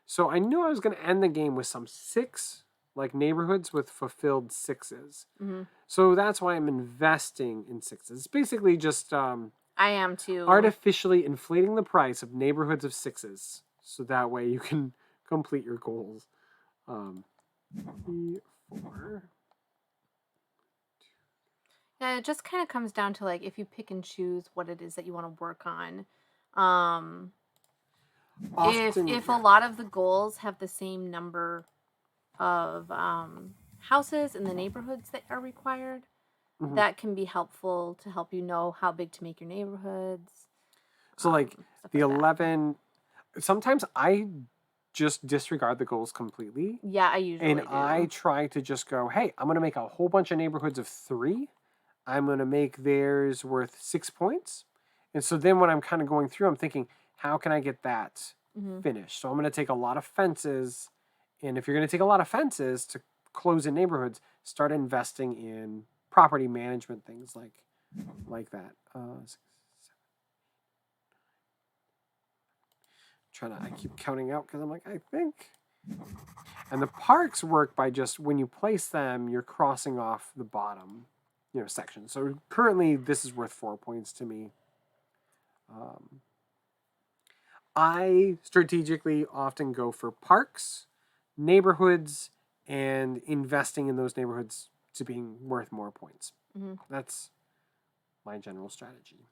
So I knew I was going to end the game with some 6 like neighborhoods with fulfilled 6s. Mm-hmm. So that's why I'm investing in 6s. It's basically just I am too. artificially inflating the price of neighborhoods of 6s, so that way you can complete your goals. 3, 4. Yeah, it just kind of comes down to like if you pick and choose what it is that you want to work on. Often, if a lot of the goals have the same number of houses in the neighborhoods that are required, that can be helpful to help you know how big to make your neighborhoods. So like the like 11, sometimes I just disregard the goals completely. Yeah, I usually And do. I try to just go, hey, I'm going to make a whole bunch of neighborhoods of 3. I'm going to make theirs worth 6 points. And so then when I'm kind of going through, I'm thinking, how can I get that finished? So I'm going to take a lot of fences. And if you're going to take a lot of fences to close in neighborhoods, start investing in property management things like that. 6, 7, I keep counting out because I'm like, I think. And the parks work by just when you place them, you're crossing off the bottom, section. So currently, this is worth 4 points to me. I strategically often go for parks, neighborhoods, and investing in those neighborhoods to being worth more points. That's my general strategy.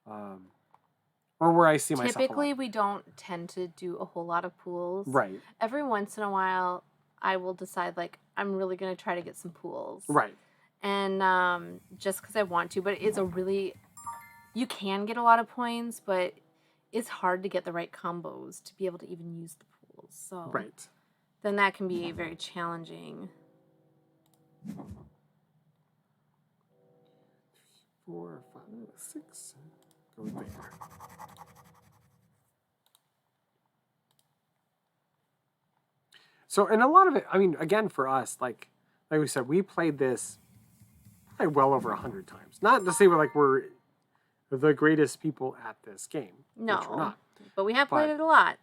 Or where I see myself. Typically, we don't tend to do a whole lot of pools. Right. Every once in a while, I will decide, like, I'm really going to try to get some pools. Right. And just because I want to, but it's you can get a lot of points, but it's hard to get the right combos to be able to even use the pools. So right. Then that can be very challenging. 4, 5, 6. Go there. So, and a lot of it, I mean, again, for us, like we said, we played this probably well over 100 times. Not to say we're the greatest people at this game. No, which we're not. But we have played it a lot.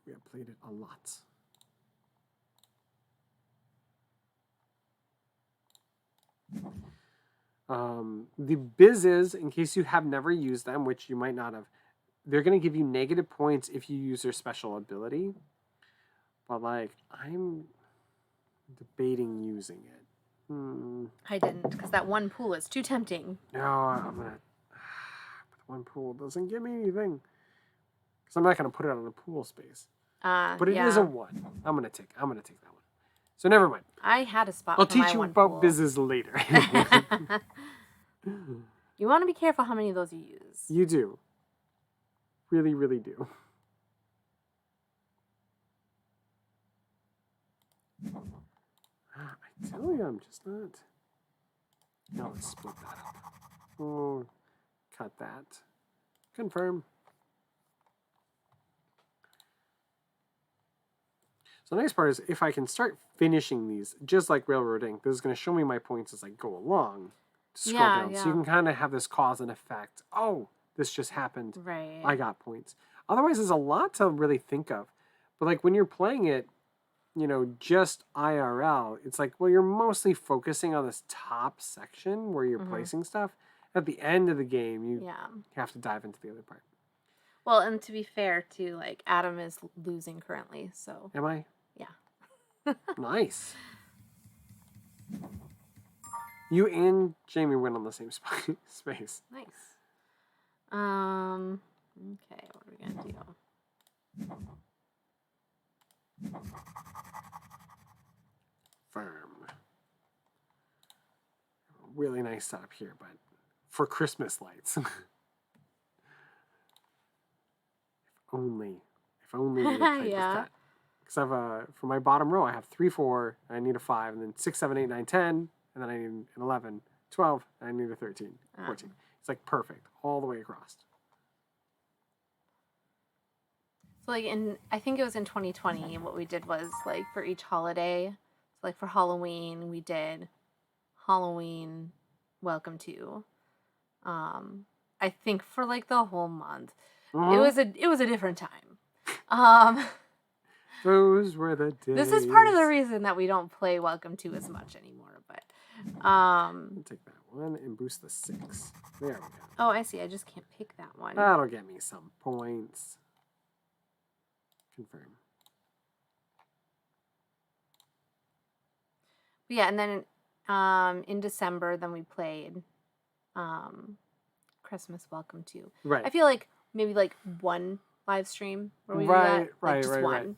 We have played it a lot. The Bizzes, in case you have never used them, which you might not have, they're going to give you negative points if you use their special ability. But, like, I'm debating using it. I didn't, because that one pool is too tempting. No, I'm going to... But the one pool doesn't give me anything. Because I'm not going to put it on a pool space. But it is a 1. I'm going to take that one. So never mind. I had a spot I'll for my teach you one about pool. Bizzes later. You want to be careful how many of those you use. You do. Really, really do. I tell you, I'm just not. No, let's split that up. Oh, cut that. Confirm. So the nice part is if I can start finishing these, just like railroading, this is going to show me my points as I go along. Scroll down. So you can kind of have this cause and effect. Oh, this just happened. Right. I got points. Otherwise, there's a lot to really think of. But like when you're playing it, you know, just IRL, it's like, well, you're mostly focusing on this top section where you're placing stuff. At the end of the game, you have to dive into the other part. Well, and to be fair, too, like, Adam is losing currently, so... Am I? Yeah. Nice. You and Jamie went on the same space. Nice. Okay, what are we gonna do? Firm. Really nice setup here, but for Christmas lights. If only we had played with that. Because I have for my bottom row, I have 3, 4, and I need a 5, and then 6, 7, 8, 9, 10, and then I need an 11, 12, and I need a 13, 14. It's like perfect all the way across. So like I think it was in 2020, what we did was like for each holiday, so like for Halloween, we did Halloween Welcome To. I think for like the whole month. It was a different time. Those were the days. This is part of the reason that we don't play Welcome To as much anymore, but I'll take that one and boost the 6. There we go. Oh, I see. I just can't pick that one. That'll get me some points. Confirm. Yeah, and then in December, then we played Christmas Welcome To. Right. I feel like maybe like one live stream where we do that. Like just one.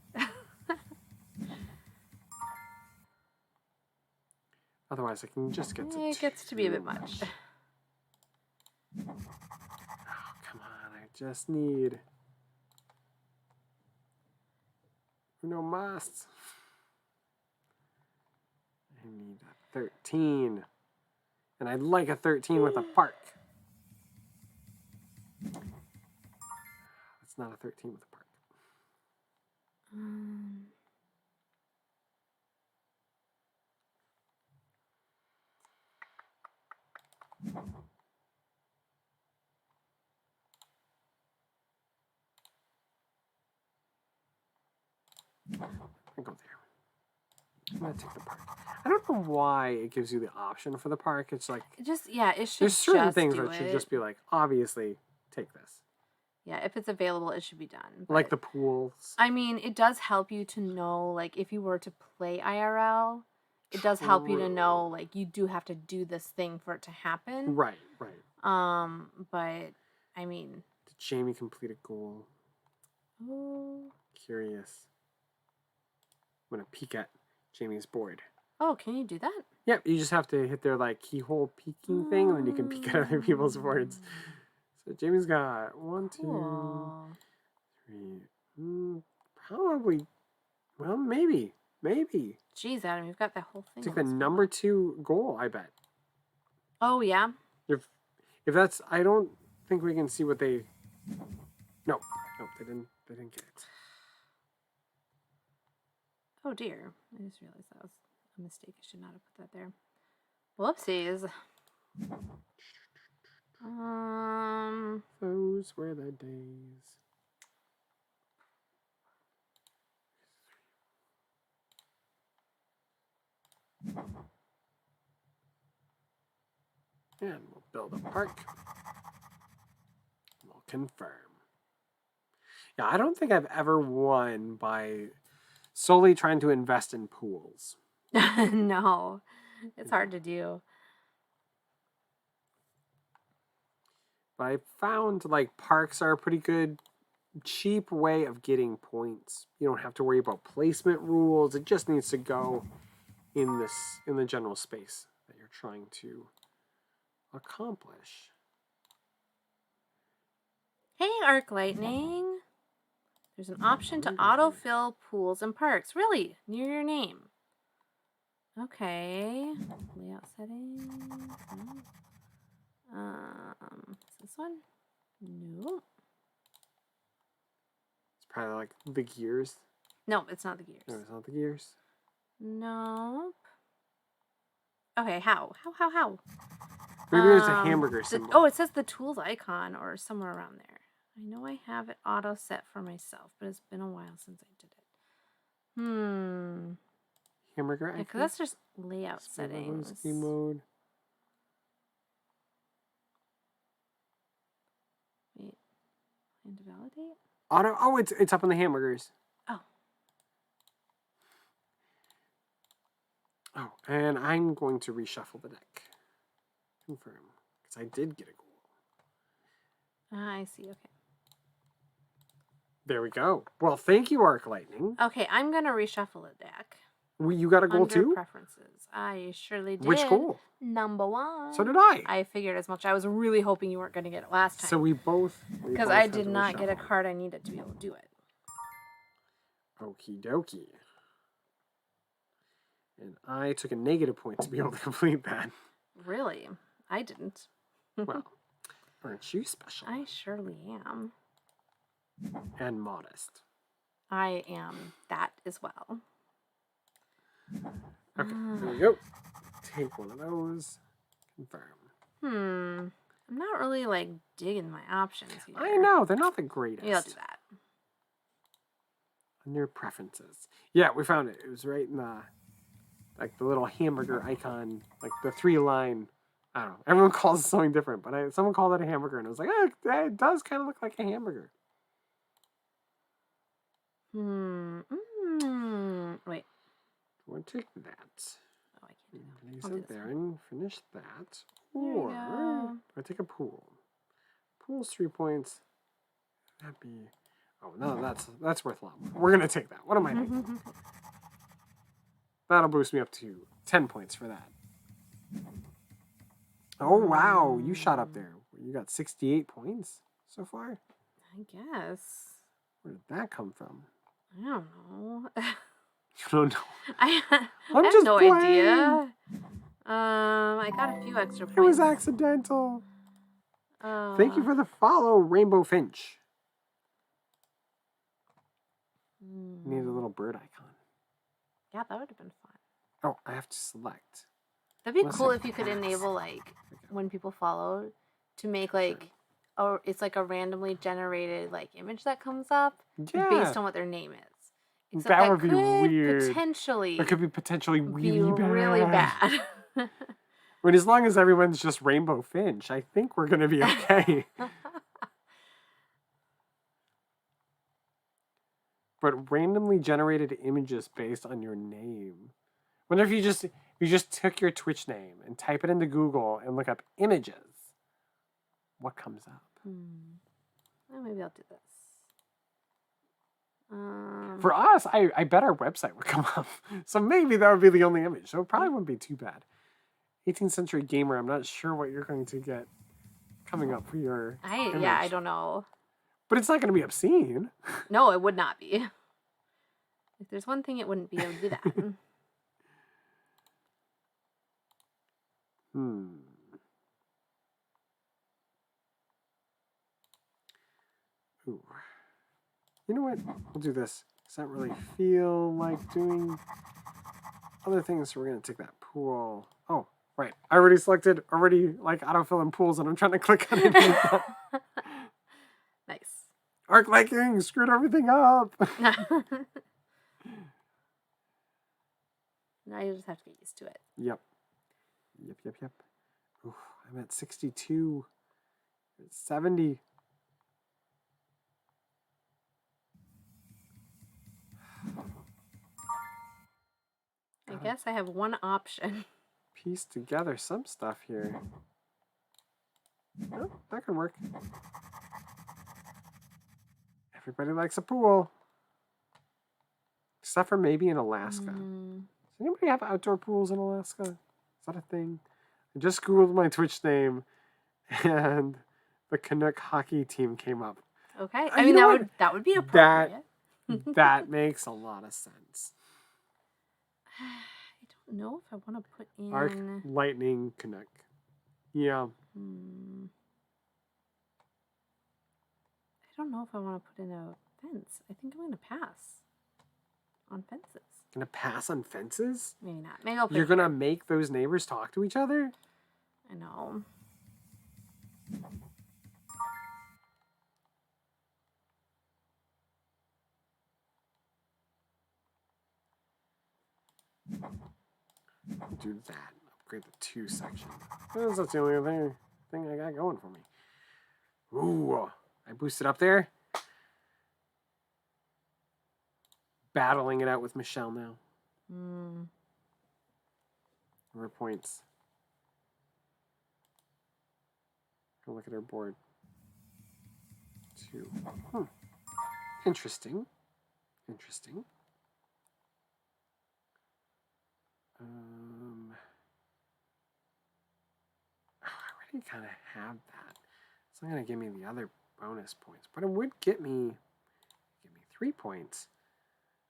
Otherwise, I can just get to It gets to be a bit much. Oh, come on. I just need... Uno más. I need a 13. And I'd like a 13 with a park. It's not a 13 with a park. I'll go there. I'm going to take the park. I don't know why it gives you the option for the park. It's like... It should there's certain just things do that should it. just be like, obviously, take this. Yeah, if it's available, it should be done. Like the pools. I mean, it does help you to know, like, if you were to play IRL, it does help you to know, like, you do have to do this thing for it to happen. Right. But, I mean... Did Jamie complete a goal? Oh. Curious. I'm going to peek at Jamie's board. Oh, can you do that? Yep, you just have to hit their, like, keyhole peeking thing, and then you can peek at other people's boards. So Jamie's got 1, 2, 3. Probably. Well, maybe. Jeez, Adam, you've got that whole thing. It's like the number 2 goal, I bet. Oh, yeah? If that's... I don't think we can see what they... No, they didn't get it. Oh, dear. I just realized that was a mistake. I should not have put that there. Whoopsies. Those were the days. And we'll build a park. We'll confirm. Yeah, I don't think I've ever won by solely trying to invest in pools. No, it's hard to do. But I found like parks are a pretty good, cheap way of getting points. You don't have to worry about placement rules. It just needs to go in the general space that you're trying to accomplish. Hey, Arc Lightning. There's an option to autofill pools and parks. Really? Near your name. Okay. Layout settings. No. Is this one? No. It's probably like the gears. No, it's not the gears. No, it's not the gears. Nope. Okay, how? How? Maybe there's a hamburger symbol. It says the tools icon or somewhere around there. I know I have it auto set for myself, but it's been a while since I did it. Hamburger icon? Because that's just layout settings. Ski mode. Wait. And to validate? Auto. Oh, it's up on the hamburgers. Oh, and I'm going to reshuffle the deck. Confirm. Because I did get a goal. I see, okay. There we go. Well, thank you, Arc Lightning. Okay, I'm going to reshuffle the deck. You got a goal Under too? Preferences. I surely did. Which goal? Number 1. So did I. I figured as much. I was really hoping you weren't going to get it last time. So we both... Because I did not get a card I needed to be able to do it. Okie dokie. And I took a negative point to be able to complete that. Really? I didn't. Well, aren't you special? I surely am. And modest. I am that as well. Okay, there we go. Take one of those. Confirm. I'm not really, like, digging my options here. I know, they're not the greatest. Maybe I'll do that. Under preferences. Yeah, we found it. It was right in the... like the little hamburger icon, like the 3-line. I don't know. Everyone calls it something different, but someone called it a hamburger, and I was like, it does kind of look like a hamburger. Wait. Do you want to take that? Oh, I can't do that. Place it there and finish that. There we Or go. I take a pool. Pool's 3 points. That'd be... oh, no, that's worth a lot more. We're going to take that. What am I thinking? That'll boost me up to 10 points for that. Oh, wow. You shot up there. You got 68 points so far? I guess. Where did that come from? I don't know. You don't know. I have just no playing. idea. I got a few extra points. It was accidental. Thank you for the follow, Rainbow Finch. Need a little bird icon. Yeah, that would have been fun. Oh, I have to select. That'd be Let's cool say if you could pass. enable, like, when people follow, to make, like, it's like a randomly generated, like, image that comes up Yeah. based on what their name is. Except That that would be could weird. potentially It could be potentially be really bad. really bad. But as long as everyone's just Rainbow Finch, I think we're going to be okay. But randomly generated images based on your name. Wonder if you just took your Twitch name and type it into Google and look up images. What comes up? Well, maybe I'll do this. For us, I bet our website would come up. So maybe that would be the only image. So it probably wouldn't be too bad. 18th Century Gamer, I'm not sure what you're going to get coming up for your image. Yeah, I don't know. But it's not going to be obscene. No, it would not be. If there's one thing it wouldn't be, it would be that. Ooh. You know what? We'll do this. Does not really feel like doing other things, so we're going to take that pool. Oh, right. I already selected, like autofill in pools, and I'm trying to click on it. Nice. Arc Lightning screwed everything up. Now you just have to get used to it. Yep. Oof, I'm at 62. 70. I guess I have one option. Piece together some stuff here. Oh, that can work. Everybody likes a pool. Except for maybe in Alaska. Does anybody have outdoor pools in Alaska? Is that a thing? I just Googled my Twitch name and the Canuck hockey team came up. Okay. I mean, that would be appropriate. That makes a lot of sense. I don't know if I want to put in... Arc, lightning, Canuck. Yeah. I don't know if I want to put in a fence. I think I'm going to pass on fences. Gonna pass on fences? Maybe not. Maybe I'll put You're gonna make those neighbors talk to each other? I know. Do that. Upgrade the 2 section. That's the only thing I got going for me. Ooh, I boosted up there. Battling it out with Michelle now. More points. Go look at her board. 2. Interesting. Interesting. I already kind of have that. It's not going to give me the other bonus points, but it would give me 3 points.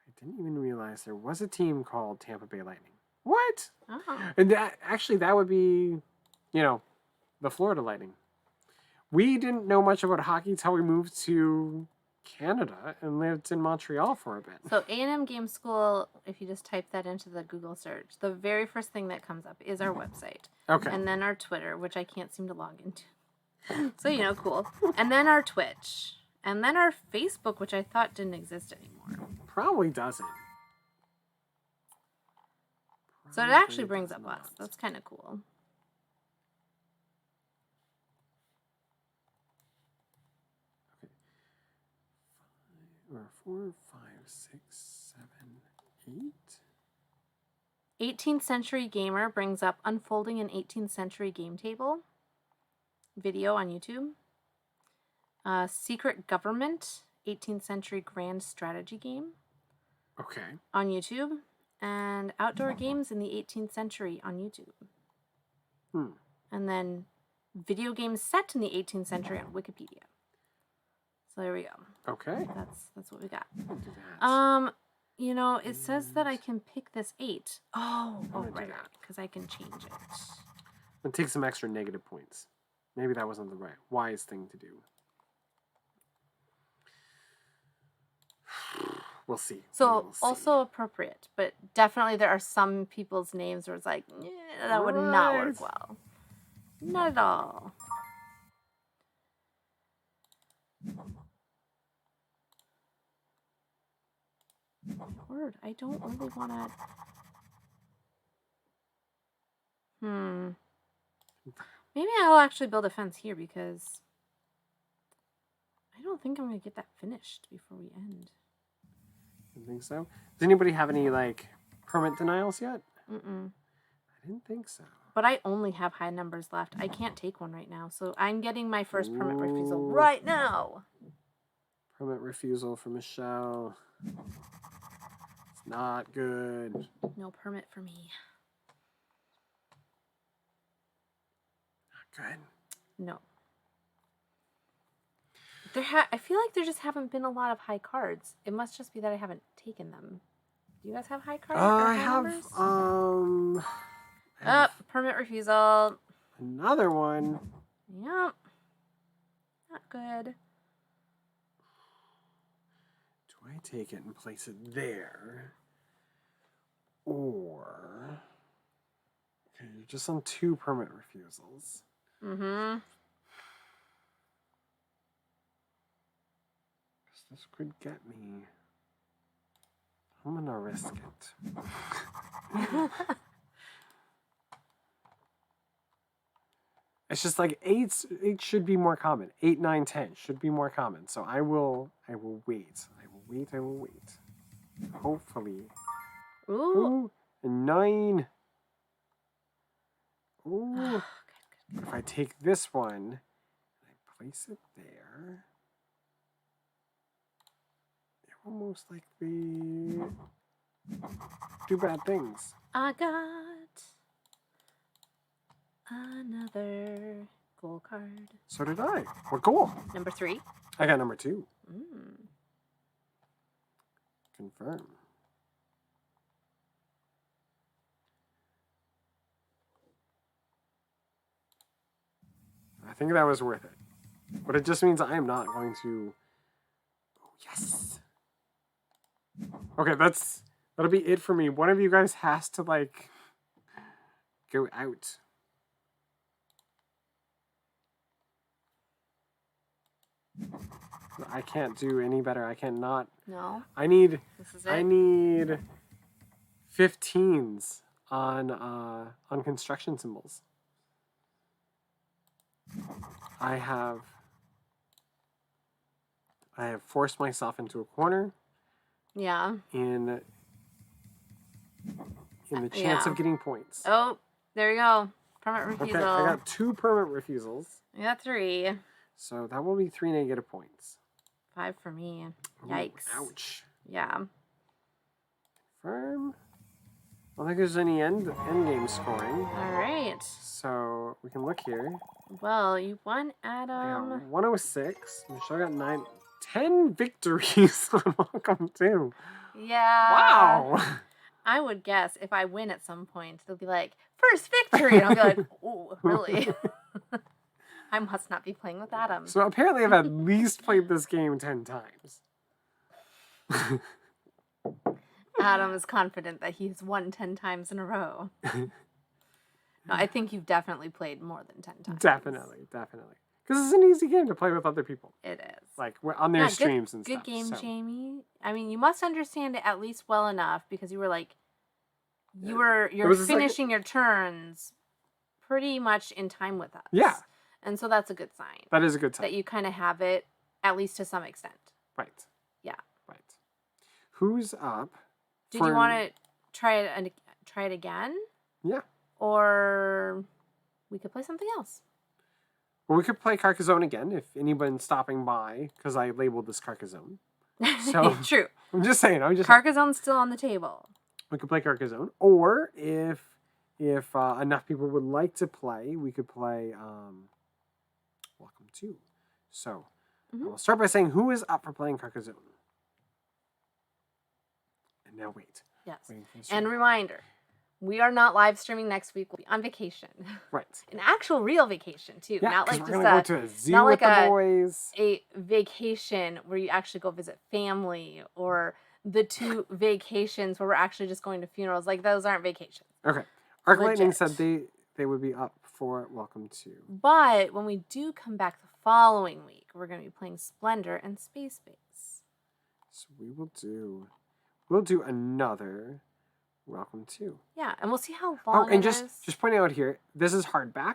I didn't even realize there was a team called Tampa Bay Lightning. What? Oh. And that would be, the Florida Lightning. We didn't know much about hockey until we moved to Canada and lived in Montreal for a bit. So A&M Game School, if you just type that into the Google search, the very first thing that comes up is our website. Okay. And then our Twitter, which I can't seem to log into. So, cool. And then our Twitch. And then our Facebook, which I thought didn't exist anymore. Probably doesn't. So it actually brings up us. That's kind of cool. Okay. 4, 5, 6, 7, 8. 18th Century Gamer brings up Unfolding an 18th Century Game Table video on YouTube. Secret Government 18th Century Grand Strategy Game. Okay. On YouTube. And Outdoor Games in the 18th Century on YouTube. And then Video Games Set in the 18th Century on Wikipedia. So there we go. Okay. That's what we got. I'll do that. It says that I can pick this 8. Right, because I can change it. And take some extra negative points. Maybe that wasn't the wise thing to do. We'll see. So also appropriate, but definitely there are some people's names where it's like, that would not work well. Not at all. Word, I don't really want to... Maybe I'll actually build a fence here because I don't think I'm going to get that finished before we end. You think so? Does anybody have any, permit denials yet? Mm-mm. I didn't think so. But I only have high numbers left. I can't take one right now, so I'm getting my first permit refusal right now. Permit refusal for Michelle. It's not good. No permit for me. Not good. No. I feel like there just haven't been a lot of high cards. It must just be that I haven't taken them. Do you guys have high cards? I have permit refusal. Another one. Yep. Not good. Do I take it and place it there? Or... Okay, you're just on 2 permit refusals. Mm-hmm. This could get me. I'm gonna risk it. It's just like eight should be more common. 8, 9, 10 should be more common. So I will wait. I will wait. Hopefully. Ooh. Ooh, a 9. Ooh. Good. If I take this one and I place it there, it will most likely do bad things. I got another goal card. So did I. What goal? Number 3. I got number 2. Confirm. I think that was worth it. But it just means I am not going to... Oh, yes! Okay, that'll be it for me. One of you guys has to, like, go out. I can't do any better. I cannot. No. I need... This is it. I need 15s on construction symbols. I have forced myself into a corner. Yeah. In the chance of getting points. Oh, there you go. Permanent refusal. Okay, I got 2 permanent refusals. I got 3. So that will be 3 negative points. 5 for me. Ooh, Yikes. ouch. Yeah. Confirm. I don't think there's any end game scoring. All right. So we can look here. Well, you won, I Adam. got 106. Michelle got 10 victories on Welcome to. Yeah. Wow. I would guess if I win at some point, they'll be like, first victory. And I'll be like, ooh, really? I must not be playing with Adam. So apparently I've at least played this game 10 times. Adam is confident that he's won 10 times in a row. No, I think you've definitely played more than 10 times. Definitely. Because it's an easy game to play with other people. It is. Like on their streams and stuff. Good game, so. Jamie. I mean, you must understand it at least well enough because you were like, you're finishing your turns pretty much in time with us. Yeah. And so that's a good sign. That is a good sign. That you kind of have it, at least to some extent. Right. Yeah. Right. Who's up? Did you want to try it again? Yeah. Or we could play something else. Well, we could play Carcassonne again if anyone's stopping by, because I labeled this Carcassonne. So True. I'm just saying. Carcassonne's still on the table. We could play Carcassonne, or if enough people would like to play, we could play Welcome to. So I will start by saying who is up for playing Carcassonne. And now wait. Yes. And reminder, we are not live streaming next week. We'll be on vacation. Right. An actual real vacation too. Yeah, not like we're just gonna go to a zoo not with like the boys. A vacation where you actually go visit family, or the 2 vacations where we're actually just going to funerals. Like those aren't vacations. Okay. Arc Lightning said they would be up for Welcome to. But when we do come back the following week, we're going to be playing Splendor and Space Base. So we'll do another Welcome to. Yeah, and we'll see how long it is. Just pointing out here, this is hardback.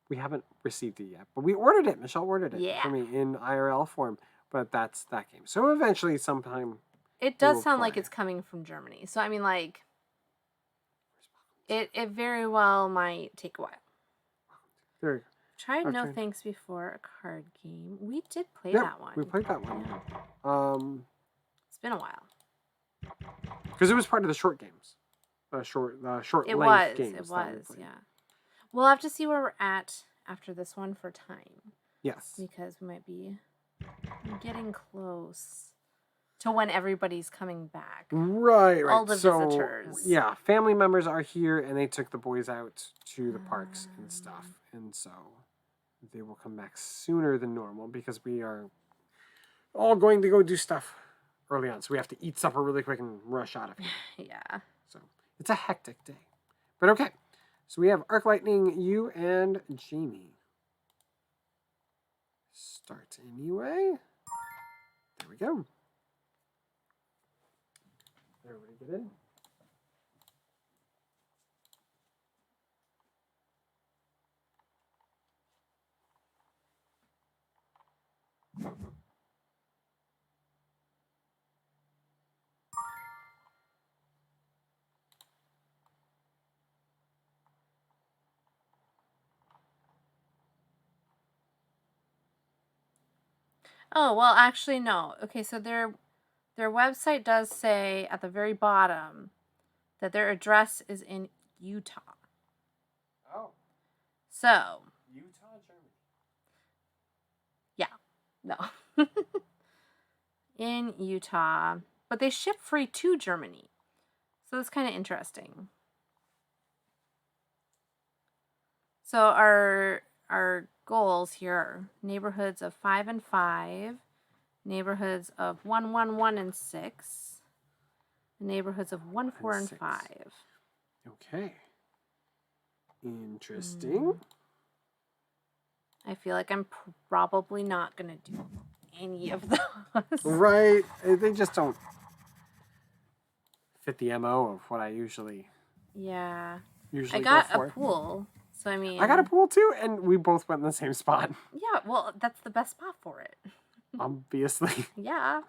We haven't received it yet, but we ordered it. Michelle ordered it for me in IRL form, but that's that game. So eventually, sometime. It does sound like it's coming from Germany. So I mean, like, it very well might take a while. There you go. Tried No Thanks before, a card game. We did play that one. We played that one. Yeah. It's been a while. Because it was part of the short games. Short it length games. It was, yeah. We'll have to see where we're at after this one for time. Yes. Because we might be getting close to when everybody's coming back. Right. All the visitors. Yeah, family members are here, and they took the boys out to the parks and stuff. And so they will come back sooner than normal because we are all going to go do stuff early on. So we have to eat supper really quick and rush out of here. Yeah. So it's a hectic day. But okay. So we have Arc Lightning, you, and Jamie. Start anyway. There we go. Everybody get in. Oh, well, actually, no. Okay, so their website does say at the very bottom that their address is in Utah. Oh, So, Utah, Germany. yeah, no. In Utah. But they ship free to Germany. So that's kind of interesting. So our goals here are neighborhoods of 5 and 5, neighborhoods of 1, 1, 1, and 6, and neighborhoods of 1, 4, and 6. 5. Okay. Interesting. I feel like I'm probably not going to do any of those. Right. They just don't fit the MO of what I usually Yeah. I go got a for. pool. So, I mean. I got a pool too, and we both went in the same spot. Yeah, well, that's the best spot for it. Obviously. Yeah.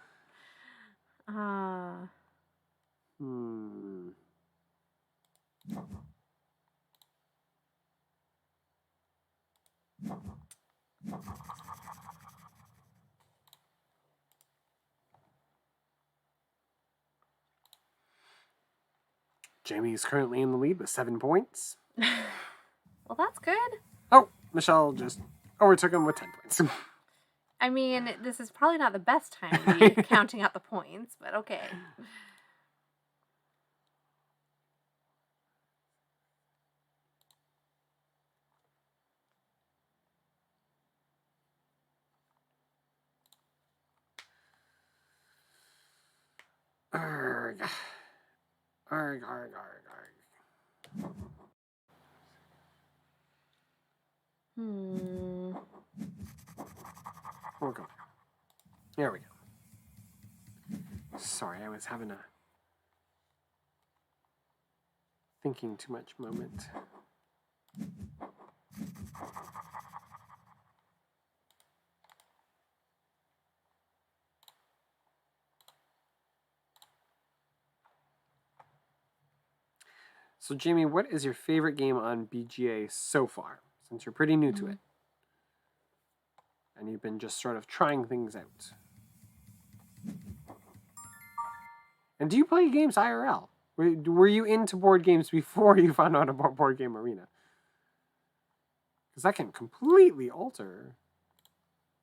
Jamie is currently in the lead with 7 points. Well, that's good. Oh, Michelle just overtook him with 10 points. I mean, this is probably not the best time to be counting out the points, but okay. Arg. Arg, arg, arg, arg. We'll go. There we go. Sorry, I was having a thinking too much moment. So, Jamie, what is your favorite game on BGA so far, since you're pretty new to it? And you've been just sort of trying things out. And do you play games IRL? Were you into board games before you found out about Board Game Arena? Because that can completely alter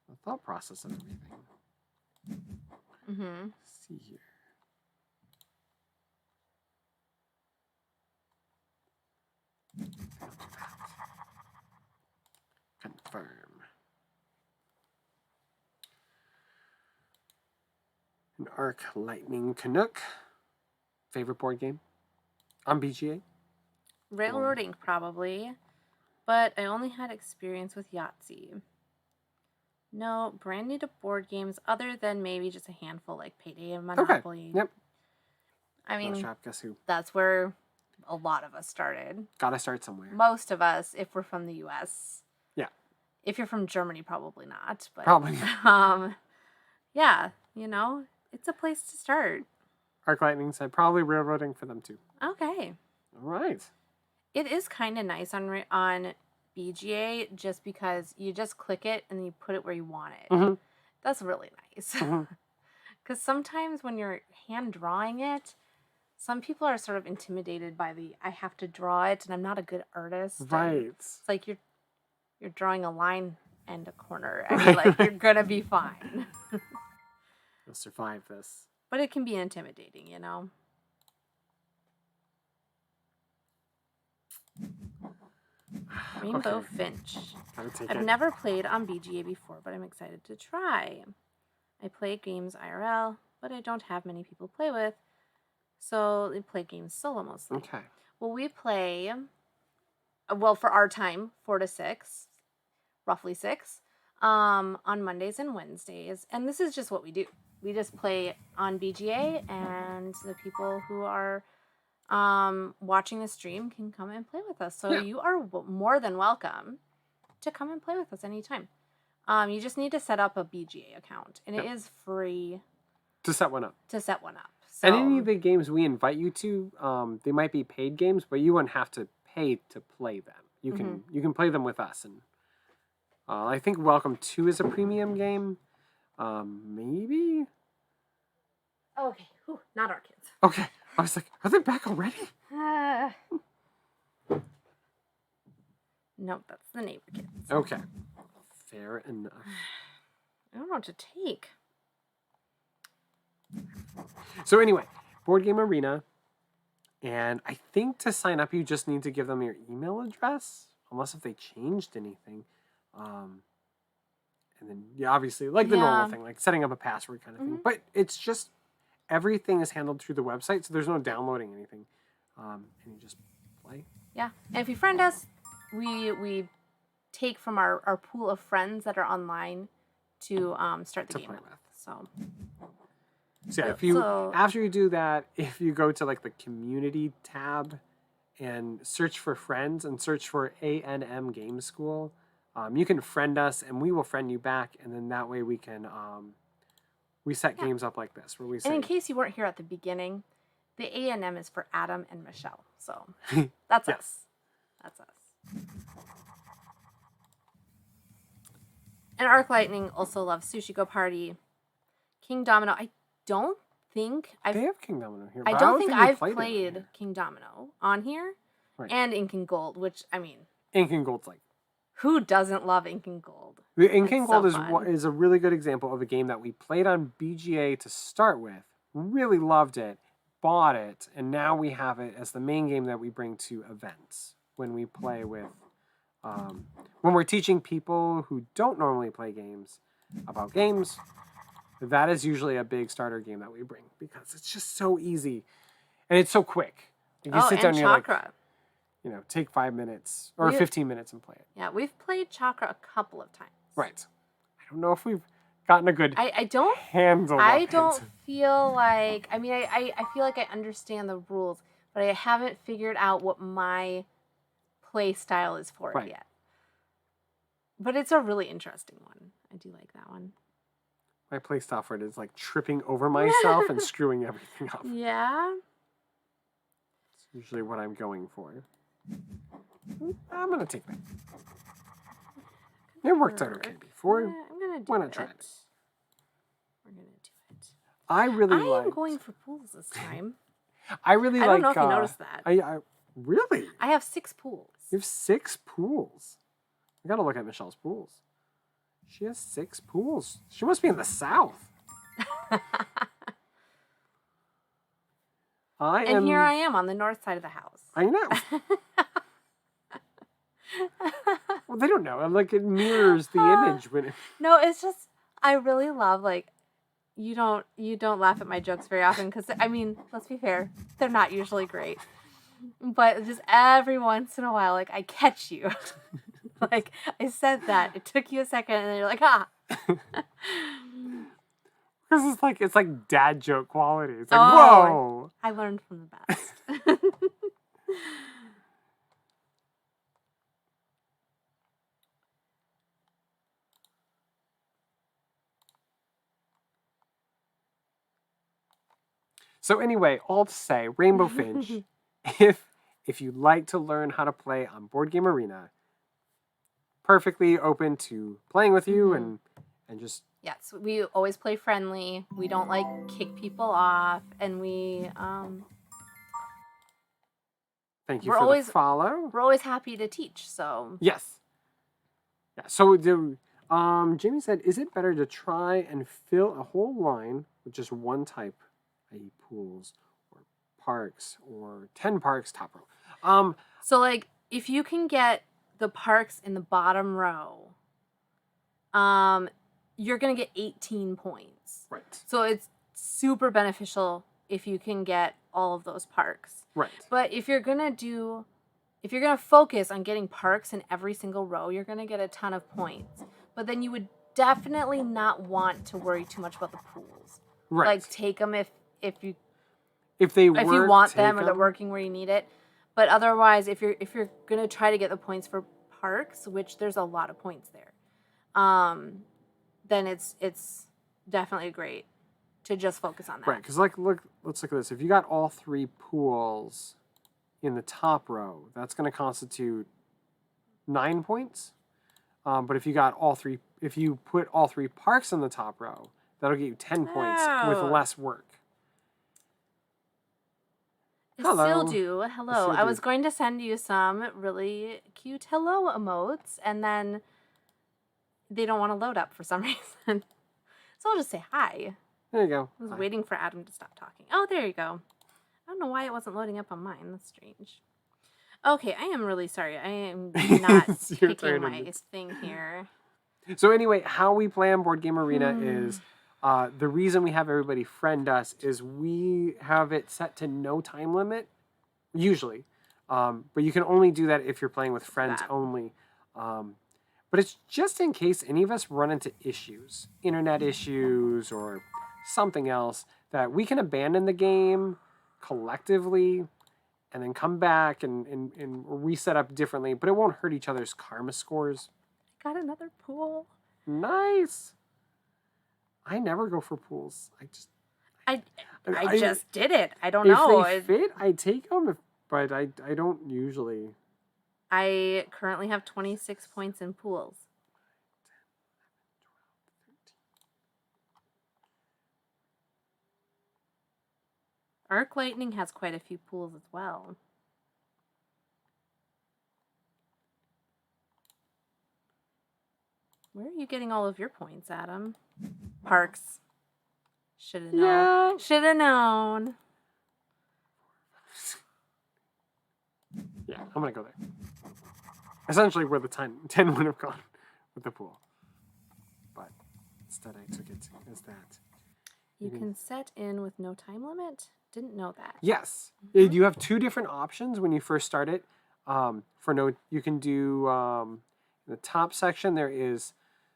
the thought process of everything. Mm-hmm. Let's see here. Confirm. An Arc Lightning Canuck. Favorite board game on BGA? Railroading, probably. But I only had experience with Yahtzee. No brand new to board games other than maybe just a handful like Payday and Monopoly. Okay. Yep. I mean, Shop, guess who? that's where a lot of us started. Gotta start somewhere. Most of us, if we're from the U.S. Yeah. If you're from Germany, probably not. But, probably. Yeah, it's a place to start. Arc Lightning said probably railroading for them too. Okay. All right. It is kind of nice on BGA just because you just click it and you put it where you want it. Mm-hmm. That's really nice. Because sometimes when you're hand drawing it, some people are sort of intimidated by I have to draw it and I'm not a good artist. Right. It's like you're drawing a line and a corner. I mean, like, you're going to be fine. You'll survive this. But it can be intimidating, Rainbow Finch. I've never played on BGA before, but I'm excited to try. I play games IRL, but I don't have many people play with, so I play games solo mostly. Okay. Well, we play, for our time, 4 to 6, roughly 6, on Mondays and Wednesdays, and this is just what we do. We just play on BGA, and the people who are watching the stream can come and play with us. So you are more than welcome to come and play with us anytime. You just need to set up a BGA account, and it is free to set one up. So, and any of the games we invite you to, they might be paid games, but you wouldn't have to pay to play them. You can play them with us. And I think Welcome 2 is a premium game. Maybe? Okay, whew, not our kids. Okay. I was like, are they back already? Nope, that's the neighbor kids. Okay. Fair enough. I don't know what to take. So anyway, Board Game Arena. And I think to sign up, you just need to give them your email address, unless if they changed anything. And then, yeah, obviously, like the normal thing, like setting up a password kind of thing. But it's just, everything is handled through the website, so there's no downloading anything. And you just play. Yeah, and if you friend us, we take from our pool of friends that are online to start the game with. So yeah, if you after you do that, if you go to like the community tab and search for friends and search for A&M Game School, you can friend us and we will friend you back, and then that way we can we set games up like this where we say. And in case you weren't here at the beginning, the A&M is for Adam and Michelle. So that's us. That's us. And Arc Lightning also loves Sushi Go Party. King Domino, I don't think they have King Domino here. I don't think I've played King Domino on here. Right. And Ink and Gold, which, I mean... Ink and Gold's like... Who doesn't love Ink and Gold? The Ink and Gold is a really good example of a game that we played on BGA to start with. Really loved it. Bought it. And now we have it as the main game that we bring to events. When we play with... when we're teaching people who don't normally play games about games... That is usually a big starter game that we bring because it's just so easy and it's so quick. You sit down and you're like, take 5 minutes or 15 minutes and play it. Yeah, we've played Chakra a couple of times. Right. I don't know if we've gotten a good handle. I don't feel like, I mean, I feel like I understand the rules, but I haven't figured out what my play style is for it yet. But it's a really interesting one. I do like that one. My play style for it is like tripping over myself and screwing everything up. Yeah. It's usually what I'm going for. I'm going to take that. It worked out okay before. Yeah, I'm going to do Why not try it? We're going to do it. I am going for pools this time. I don't know if you noticed that. I really? I have 6 pools. You have 6 pools? I got to look at Michelle's pools. She has 6 pools. She must be in the South. Here I am on the north side of the house. I know. Well, they don't know. Like, it mirrors the image when it... No, it's just I really love, like, you don't laugh at my jokes very often because, I mean, let's be fair, they're not usually great. But just every once in a while, like, I catch you. Like, I said that. It took you a second, and then you're like, ah. Because it's like dad joke quality. It's like, whoa. I learned from the best. So anyway, all to say, Rainbow Finch, if you'd like to learn how to play on Board Game Arena, perfectly open to playing with you and just... Yes, we always play friendly. We don't, like, kick people off, and we... Thank you for the follow. We're always happy to teach, so... Yes. Yeah, so Jamie said, is it better to try and fill a whole line with just one type, i.e. pools or parks, or 10 parks top row? So, like, if you can get the parks in the bottom row, you're going to get 18 points. Right. So it's super beneficial if you can get all of those parks. Right. But if you're going to focus on getting parks in every single row, you're going to get a ton of points. But then you would definitely not want to worry too much about the pools. Right. Like, take them if you work, want them or they're working where you need it. But otherwise, if you're going to try to get the points for parks, which there's a lot of points there, then it's definitely great to just focus on that. Right, because let's look at this. If you got all 3 pools in the top row, that's going to constitute 9 points. But if you if you put all 3 parks on the top row, that'll get you 10 points with Oh. less work. Still do. Hello. I was Isildu. going to send you some really cute hello emotes, and then they don't want to load up for some reason. So I'll just say hi. There you go. I was Hi. waiting for Adam to stop talking. Oh, there you go. I don't know why it wasn't loading up on mine. That's strange. Okay, I am really sorry. I am not It's your picking turn, my Emmett. thing here. So anyway, how we play on Board Game Arena is the reason we have everybody friend us is we have it set to no time limit, usually. But you can only do that if you're playing with friends That. only. But it's just in case any of us run into issues, internet issues or something else, that we can abandon the game collectively and then come back and reset up differently, but it won't hurt each other's karma scores. Got another pool. Nice. I never go for pools. I just did it. I don't know. If they fit, I take them, but I don't usually. I currently have 26 points in pools. Arc Lightning has quite a few pools as well. Where are you getting all of your points, Adam? Parks. Should have known. Yeah. Should have known. Yeah, I'm going to go there. Essentially where the 10 would have gone with the pool. But instead I took it as that. You can set in with no time limit? Didn't know that. Yes. You have 2 different options when you first start it. You can do, in the top section, there is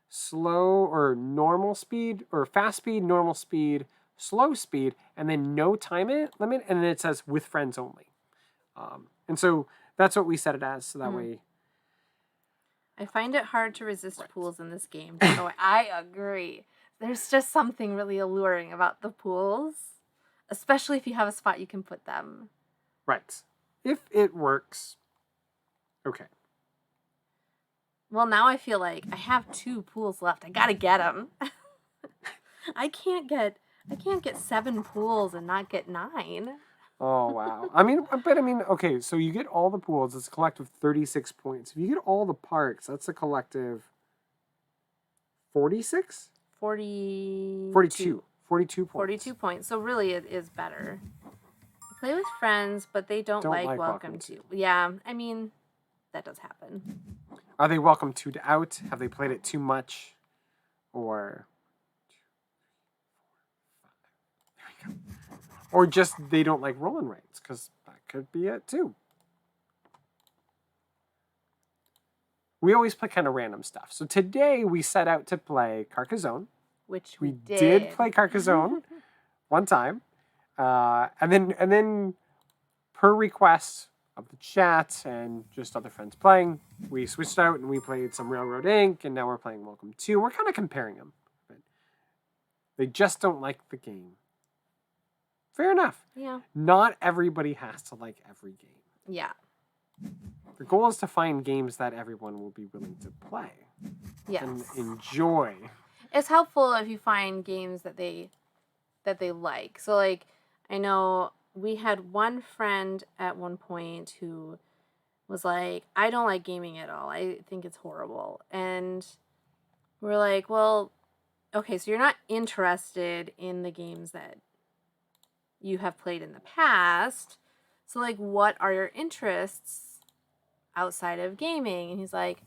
slow or normal speed, or fast speed, normal speed, slow speed, and then no time limit, and then it says with friends only. And so that's what we set it as, so that way. I find it hard to resist pools in this game. So I agree. There's just something really alluring about the pools, especially if you have a spot you can put them. Right. If it works. Okay. Well, now I feel like I have 2 pools left. I gotta get them. I can't get 7 pools and not get 9. Oh, wow. Okay, so you get all the pools. It's a collective 36 points. If you get all the parks, that's a collective 46? 42. 42 points. 42 points. So really it is better. Play with friends, but they don't like welcome to. Yeah, I mean, that does happen. Are they welcome to out? Have they played it too much? Or... There we go. Or just they don't like rolling rates, because that could be it too. We always play kind of random stuff. So today we set out to play Carcassonne. Which we did play Carcassonne one time. And then per request of the chat and just other friends playing, we switched out and we played some Railroad Inc. And now we're playing Welcome to. We're kind of comparing them. But they just don't like the game. Fair enough. Yeah. Not everybody has to like every game. Yeah. The goal is to find games that everyone will be willing to play. Yes. And enjoy. It's helpful if you find games that they like. So like I know we had one friend at one point who was like, I don't like gaming at all. I think it's horrible. And we're like, well, okay, so you're not interested in the games that you have played in the past. So like, what are your interests outside of gaming? And he's like,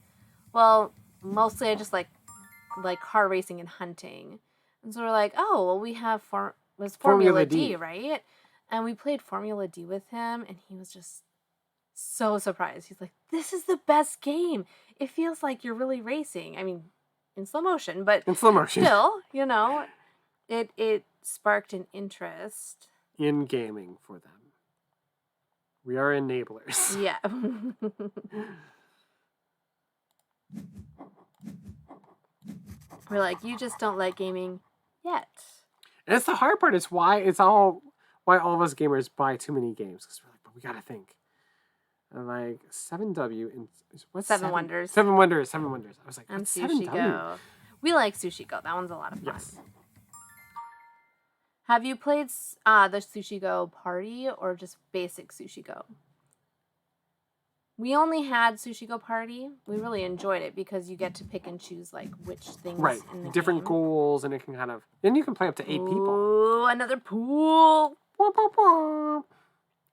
well, mostly I just like car racing and hunting. And so we're like, oh, well, we have Formula D, right? And we played Formula D with him, and he was just so surprised. He's like, this is the best game. It feels like you're really racing. I mean, in slow motion, but in slow motion. Still, it sparked an interest in gaming for them. We are enablers. Yeah. We're like, you just don't like gaming yet. And it's the hard part. It's why all of us gamers buy too many games. Because we're like, but we got to think. And like 7W and what's 7 Wonders. 7 Wonders. I was like, And what's Sushi 7W? Go. We like Sushi Go. That one's a lot of fun. Yes. Have you played the Sushi Go Party or just basic Sushi Go? We only had Sushi Go Party. We really enjoyed it because you get to pick and choose like which things Right. in the Different game. goals, and it can kind of... And you can play up to 8 people. Ooh, another pool. Whoop, whoop, whoop.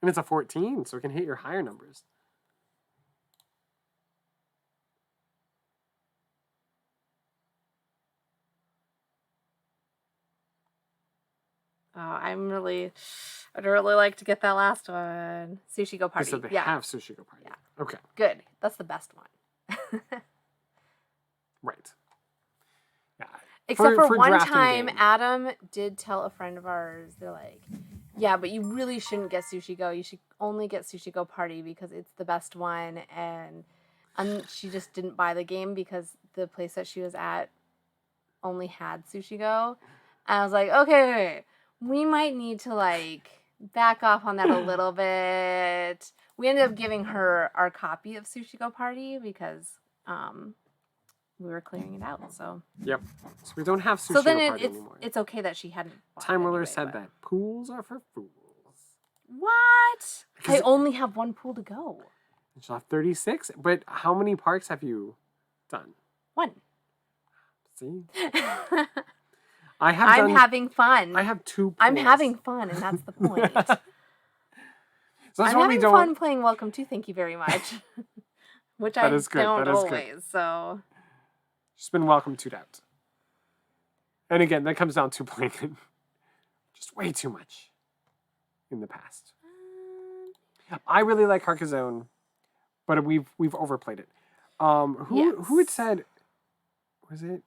And it's a 14, so it can hit your higher numbers. Oh, I'd really like to get that last one. Sushi Go Party. So they Yeah. have Sushi Go Party. Yeah. Okay. Good. That's the best one. Right. Yeah. Except for one drafting time, game. Adam did tell a friend of ours, they're like, yeah, but you really shouldn't get Sushi Go. You should only get Sushi Go Party because it's the best one. And she just didn't buy the game because the place that she was at only had Sushi Go. And I was like, okay, we might need to like back off on that a little bit. We ended up giving her our copy of Sushi Go Party because we were clearing it out. So Yep. So we don't have Sushi so then Go Party it's anymore. it's okay that she hadn't bought Time it Ruler anyway, said but- that pools are for fools. What? I 'Cause- only have one pool to go. And she'll have 36. But how many parks have you done? One. See? I have I'm done... having fun. I have 2 pools. I'm having fun, and that's the point. So that's I'm why we having don't... fun playing Welcome to. Thank you very much. Which I That is good, don't that is good. always. So She's been welcome to out. And again, that comes down to playing it just way too much in the past. I really like Carcassonne, but we've overplayed it. Who had Yes. said, was it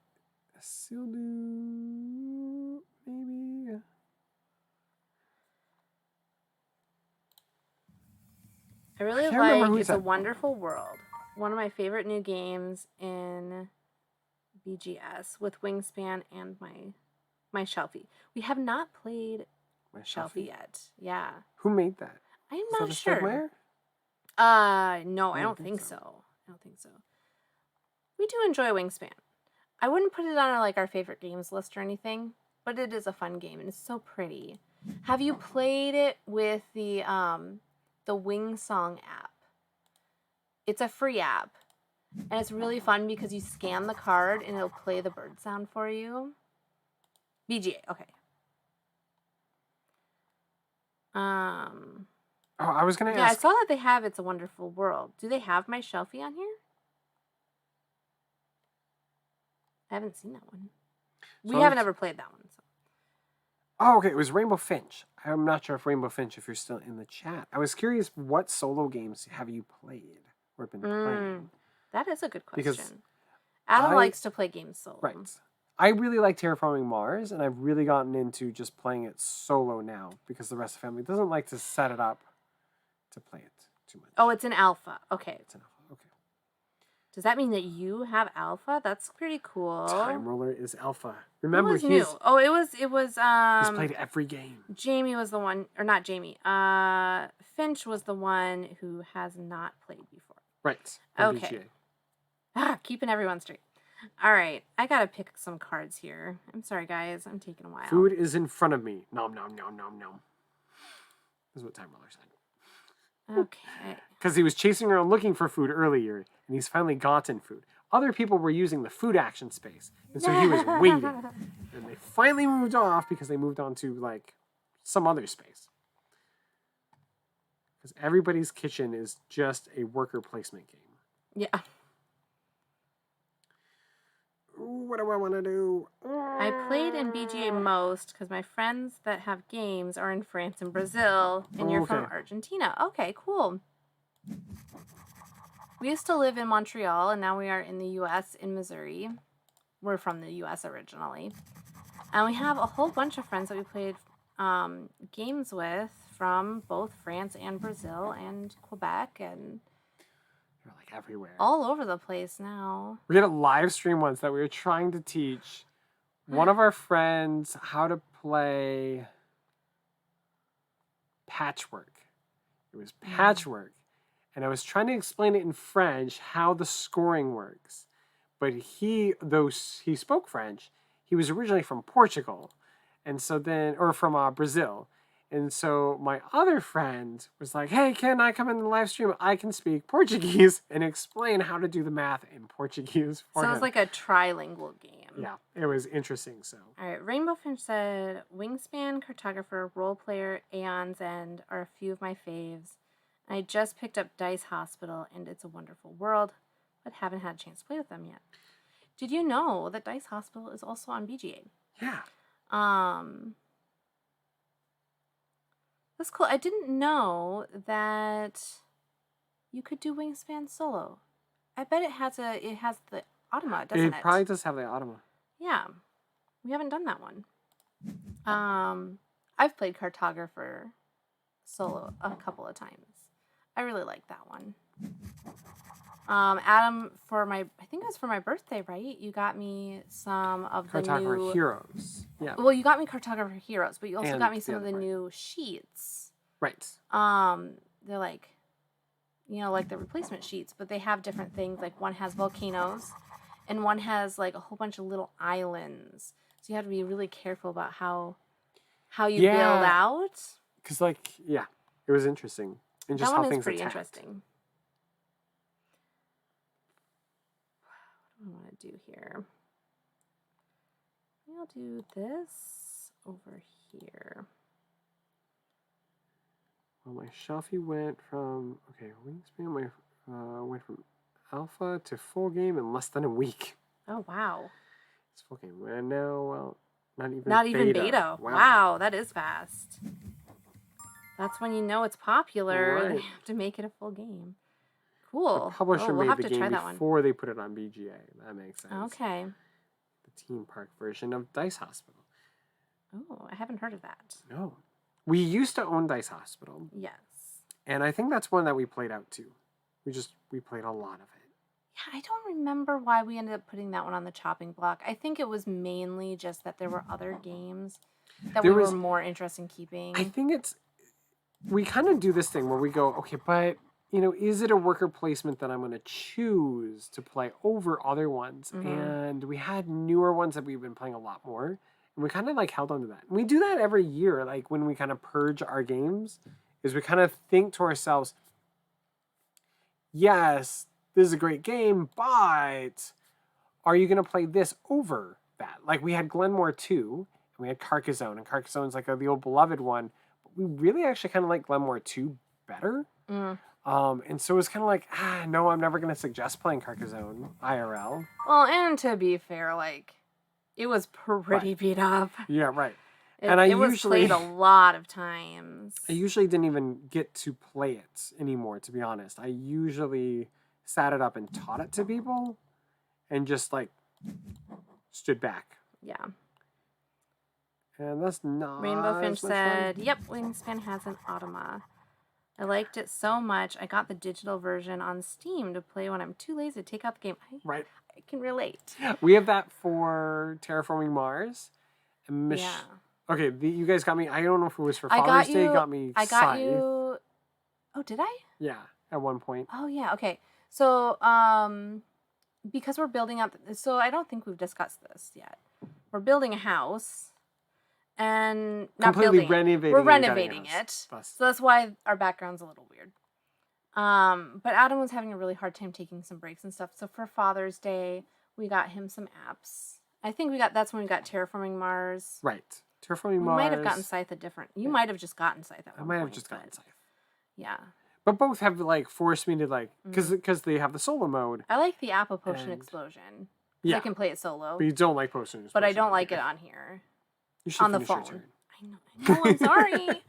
Sildu? Maybe. I really can't remember who like It's a said- Wonderful World. One of my favorite new games in BGS with Wingspan and my Shelfie. We have not played My Shelfie yet. Yeah. Who made that? I'm Is not that a sure. Stegmaier? No, I don't think so. I don't think so. We do enjoy Wingspan. I wouldn't put it on our favorite games list or anything, but it is a fun game and it's so pretty. Have you played it with the Wing Song app? It's a free app, and it's really fun because you scan the card and it'll play the bird sound for you. BGA, okay. Oh, I was gonna Yeah, I ask. saw that they have It's a Wonderful World. Do they have my Shelfie on here? I haven't seen that one. We So haven't it's- ever played that one. So. Oh, okay. It was Rainbow Finch. I'm not sure if Rainbow Finch, if you're still in the chat. I was curious, what solo games have you played or been playing? That is a good question. Because Adam I- likes to play games solo. Right. I really like Terraforming Mars, and I've really gotten into just playing it solo now because the rest of the family doesn't like to set it up to play it too much. Oh, it's an alpha. Okay. It's enough. Okay. Does that mean that you have alpha? That's pretty cool. Time Roller is alpha. Who Remember, was he's new? Oh, it was he's played every game. Jamie was the one, or not Jamie. Finch was the one who has not played before. Right. on Okay. BGA. Keeping everyone straight. All right, I gotta pick some cards here. I'm sorry, guys. I'm taking a while. Food is in front of me. Nom nom nom nom nom. This is what Time Roller said. Okay. Because he was chasing around looking for food earlier, and he's finally gotten food. Other people were using the food action space, and so he was waiting. And they finally moved off because they moved on to some other space. Because everybody's kitchen is just a worker placement game. Yeah. Ooh, what do I want to do? I played in BGA most because my friends that have games are in France and Brazil, and you're from Okay. Argentina. Okay, cool. We used to live in Montreal, and now we are in the U.S. in Missouri. We're from the U.S. originally. And we have a whole bunch of friends that we played games with from both France and Brazil and Quebec and You're everywhere. all over the place now. We had a live stream once that we were trying to teach one of our friends how to play patchwork. It was patchwork. And I was trying to explain it in French how the scoring works. but though he spoke French, he was originally from Portugal, and so then, or from Brazil. And so my other friend was like, "Hey, can I come in the live stream? I can speak Portuguese and explain how to do the math in Portuguese for So him." it's like a trilingual game. Yeah, it was interesting. So All right, Rainbow Finch said, Wingspan, Cartographer, Role Player, Aeon's End are a few of my faves. I just picked up Dice Hospital, and it's a wonderful world, but haven't had a chance to play with them yet. Did you know that Dice Hospital is also on BGA? yeah, That's cool. I didn't know that you could do Wingspan solo. I bet it has the Automa, doesn't it? it probably does have the Automa. Yeah. We haven't done that one. I've played Cartographer solo a couple of times. I really like that one. Adam, I think it was for my birthday, right? You got me some of the Cartographer new Heroes. Yeah. Well, you got me Cartographer Heroes, but you also And got me the some of other the part. new sheets. Right. They're like, like the replacement sheets, but they have different things. Like one has volcanoes, and one has like a whole bunch of little islands. So you have to be really careful about how you build out. Because it was interesting. And just That how one is things pretty attacked. interesting. What do I want to do here? I'll do this over here. Well, my Shelfie went from Wingspan. Went from alpha to full game in less than a week. Oh wow! It's full game, and now not even beta. Wow, that is fast. That's when you know it's popular. Right. They have to make it a full game. Cool. The publisher we'll made have the to game try that before they put it on BGA. That makes sense. Okay. The theme park version of Dice Hospital. Oh, I haven't heard of that. No. We used to own Dice Hospital. Yes. And I think that's one that we played out too. We played a lot of it. Yeah, I don't remember why we ended up putting that one on the chopping block. I think it was mainly just that there were other games that we were more interested in keeping. I think we kind of do this thing where we go, okay, but is it a worker placement that I'm going to choose to play over other ones? Mm-hmm. And we had newer ones that we've been playing a lot more. And we kind of held on to that. And we do that every year, when we kind of purge our games, is we kind of think to ourselves, yes, this is a great game, but are you going to play this over that? Like we had Glenmore 2, and we had Carcassonne, and Carcassonne's the old beloved one. But we really actually kind of like Glenmore 2 better. Mm. And so it was kind of no, I'm never going to suggest playing Carcassonne IRL. Well, and to be fair, it was pretty beat up. Yeah, right. It was played a lot of times. I usually didn't even get to play it anymore, to be honest. I usually sat it up and taught it to people and just stood back. Yeah. And that's not Rainbow Finch as much said, fun. "Yep, Wingspan has an Automa. I liked it so much, I got the digital version on Steam to play when I'm too lazy to take out the game." Right. I can relate. We have that for Terraforming Mars. And Yeah. Okay, you guys got me. I don't know if it was for Father's Day. Got me. I got you. Oh, did I? Yeah, at one point. Oh, yeah. Okay. So, because we're building up, so I don't think we've discussed this yet. We're building a house, and not Completely building. renovating. We're and renovating gutting a it, house. so that's why our background's a little weird. But Adam was having a really hard time taking some breaks and stuff. So for Father's Day, we got him some apps. I think that's when we got Terraforming Mars. Right. Terraforming Mars. We might have gotten Scythe You might have just gotten Scythe at one I might have point, just gotten Scythe. Yeah. But both have forced me to because they have the solo mode. I like the Apple Potion Explosion. Yeah. I can play it solo. But you don't like Potion Explosion. But I don't like it on here. You should on the finish your phone. turn. I know. I'm sorry.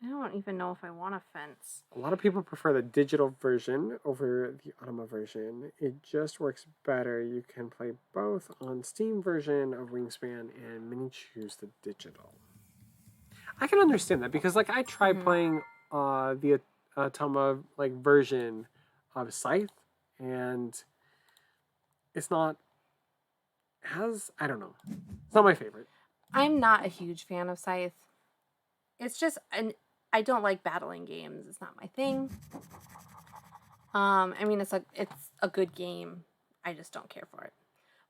I don't even know if I want a fence. A lot of people prefer the digital version over the Automa version. It just works better. You can play both on Steam version of Wingspan and many choose the digital. I can understand that because I tried playing the Automa version of Scythe, and it's not I don't know. It's not my favorite. I'm not a huge fan of Scythe. It's just I don't like battling games. It's not my thing. I mean, it's a good game. I just don't care for it.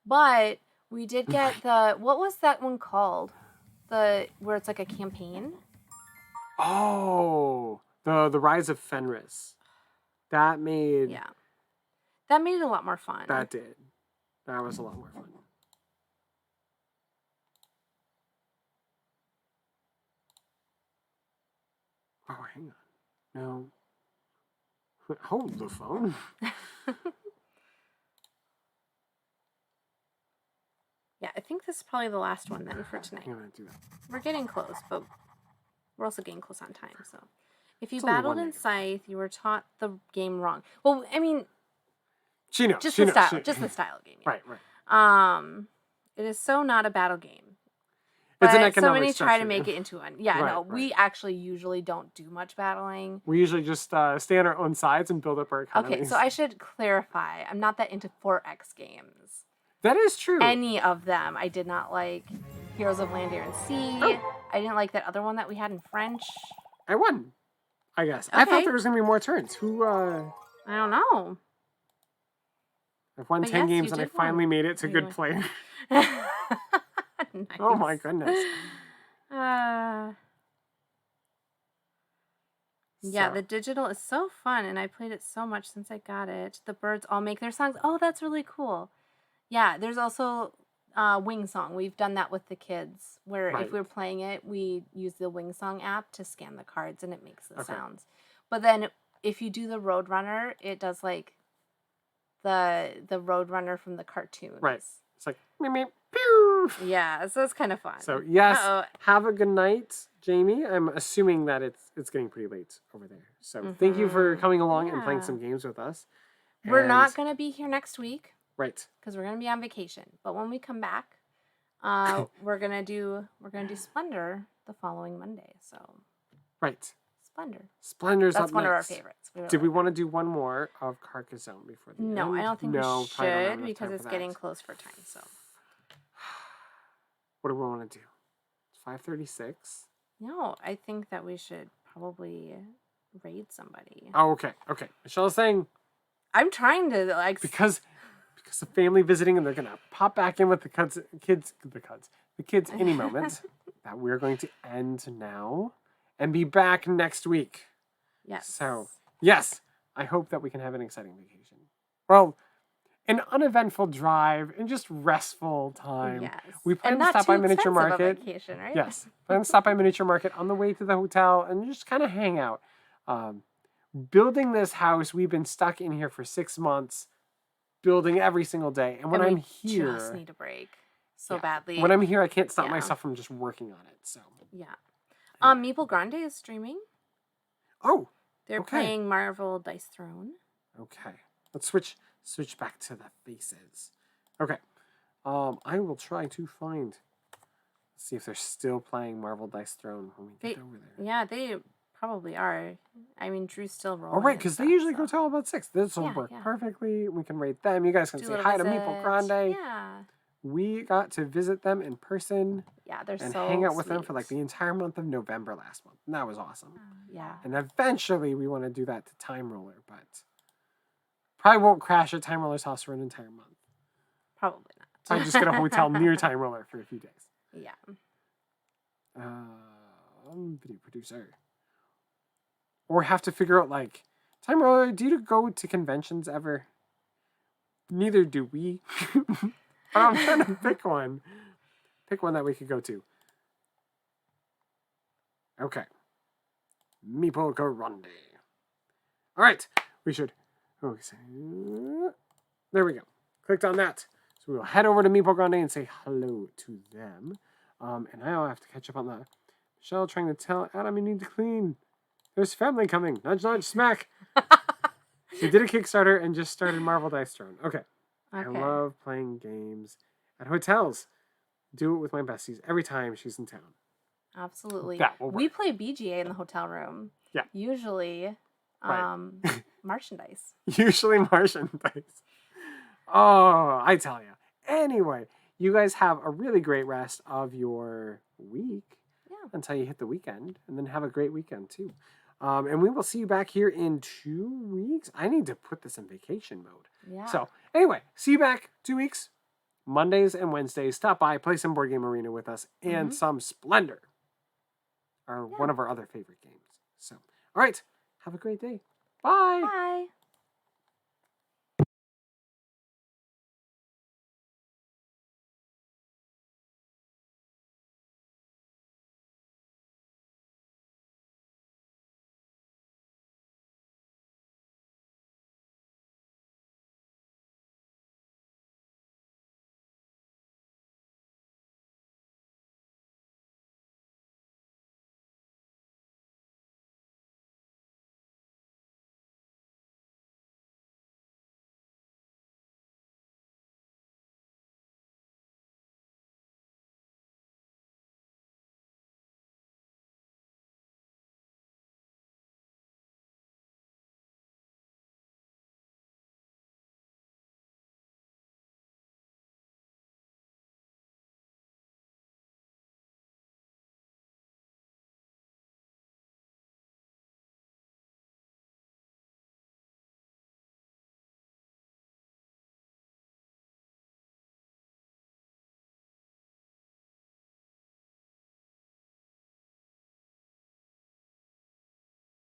But we did get what was that one called? Where it's like a campaign. Oh, the Rise of Fenris. That made that made it a lot more fun. That did. That was a lot more fun. Oh, hang on. No. Hold the phone. Yeah, I think this is probably the last one then for tonight. I'm gonna do that. We're getting close, but we're also getting close on time. So, if you It's only battled one in negative. Scythe, you were taught the game wrong. Well, I mean, She knows. just she the knows. style, just the style of game. Yeah. Right. It is so not a battle game. It's an But economic so many try to structure make game. it into one. Yeah, Right, no, right. we actually usually don't do much battling. We usually just stay on our own sides and build up our economies. Okay, so I should clarify. I'm not that into 4X games. That is true. Any of them. I did not like Heroes of Land, Air, and Sea. Oh. I didn't like that other one that we had in French. I won, I guess. Okay. I thought there was going to be more turns. Who, I don't know. I've won But 10 yes, games you and I did finally win. made it to You good won. player. Nice. Oh my goodness. Yeah, So. the digital is so fun, and I played it so much since I got it. The birds all make their songs. Oh, that's really cool. Yeah, there's also Wing Song. We've done that with the kids, where Right. if we're playing it, we use the Wing Song app to scan the cards, and it makes the Okay. sounds. But then if you do the Roadrunner, it does like the Roadrunner from the cartoons. Right. It's like, meep, meep, pew. Yeah, so it's kind of fun. So, yes, Uh-oh. have a good night, Jamie. I'm assuming that it's getting pretty late over there. So, thank you for coming along and playing Yeah. some games with us. We're And- not going to be here next week Right. because we're going to be on vacation. But when we come back, we're going to do Splendor the following Monday. So, Right. Splendor. Splendor's That's up one of our next. favorites. Did we want to do one more of Carcassonne before the No, end? I don't think No, we probably don't have should enough because time it's for getting that. close for time. So, What do we want to do? It's 5:36. no, I think that we should probably raid somebody. Oh, okay. Okay. Michelle's saying I'm trying to like because the family visiting and they're gonna pop back in with the kids any moment that we're going to end now and be back next week. Yes. So yes, I hope that we can have an exciting vacation. Well, an uneventful drive and just restful time. Yes. We plan And to not stop by too Miniature expensive a Market. vacation, right? Yes, plan to stop by Miniature Market on the way to the hotel and just kind of hang out. Building this house, we've been stuck in here for 6 months, building every single day. And when I'm here, just need a break so badly. When I'm here, I can't stop Yeah. myself from just working on it. So Yeah. Meeple Grande is streaming. oh, They're okay. playing Marvel Dice Throne. Okay, let's switch back to the faces. Okay, I will try to find. See if they're still playing Marvel Dice Throne when we get over there. Yeah, they probably are. I mean, Drew's still rolling. All right, because they usually go so. till about 6. This will Yeah, work yeah. perfectly. We can rate them. You guys can Do a say little hi to visit. Meeple Grande. Yeah. We got to visit them in person Yeah, they're and so hang out with them for sweet. like the entire month of November last month. And that was awesome. Yeah. And eventually we want to do that to Time Roller, but probably won't crash at Time Roller's house for an entire month. Probably not. Probably just get a hotel near Time Roller for a few days. Yeah. Video producer. Or have to figure out like, Time Roller, do you go to conventions ever? Neither do we. But I'm trying to pick one. Pick one that we could go to. Okay. Meeple Grande. All right. We should. Okay. There we go. Clicked on that. So we'll head over to Meeple Grande and say hello to them. And I'll have to catch up on that. Michelle trying to tell Adam you need to clean. There's family coming. Nudge, nudge, smack. She did a Kickstarter and just started Marvel Dice Throne. Okay. I love playing games at hotels. Do it with my besties every time she's in town. Absolutely. That will work. We play BGA in the hotel room. Yeah. Usually, Right. merchandise. Usually Martian dice. Oh, I tell you. Anyway, you guys have a really great rest of your week. Yeah. Until you hit the weekend. And then have a great weekend, too. And we will see you back here in 2 weeks. I need to put this in vacation mode. Yeah. So anyway, see you back 2 weeks. Mondays and Wednesdays. Stop by, play some Board Game Arena with us, and some Splendor. One of our other favorite games. So, all right. Have a great day. Bye. Bye.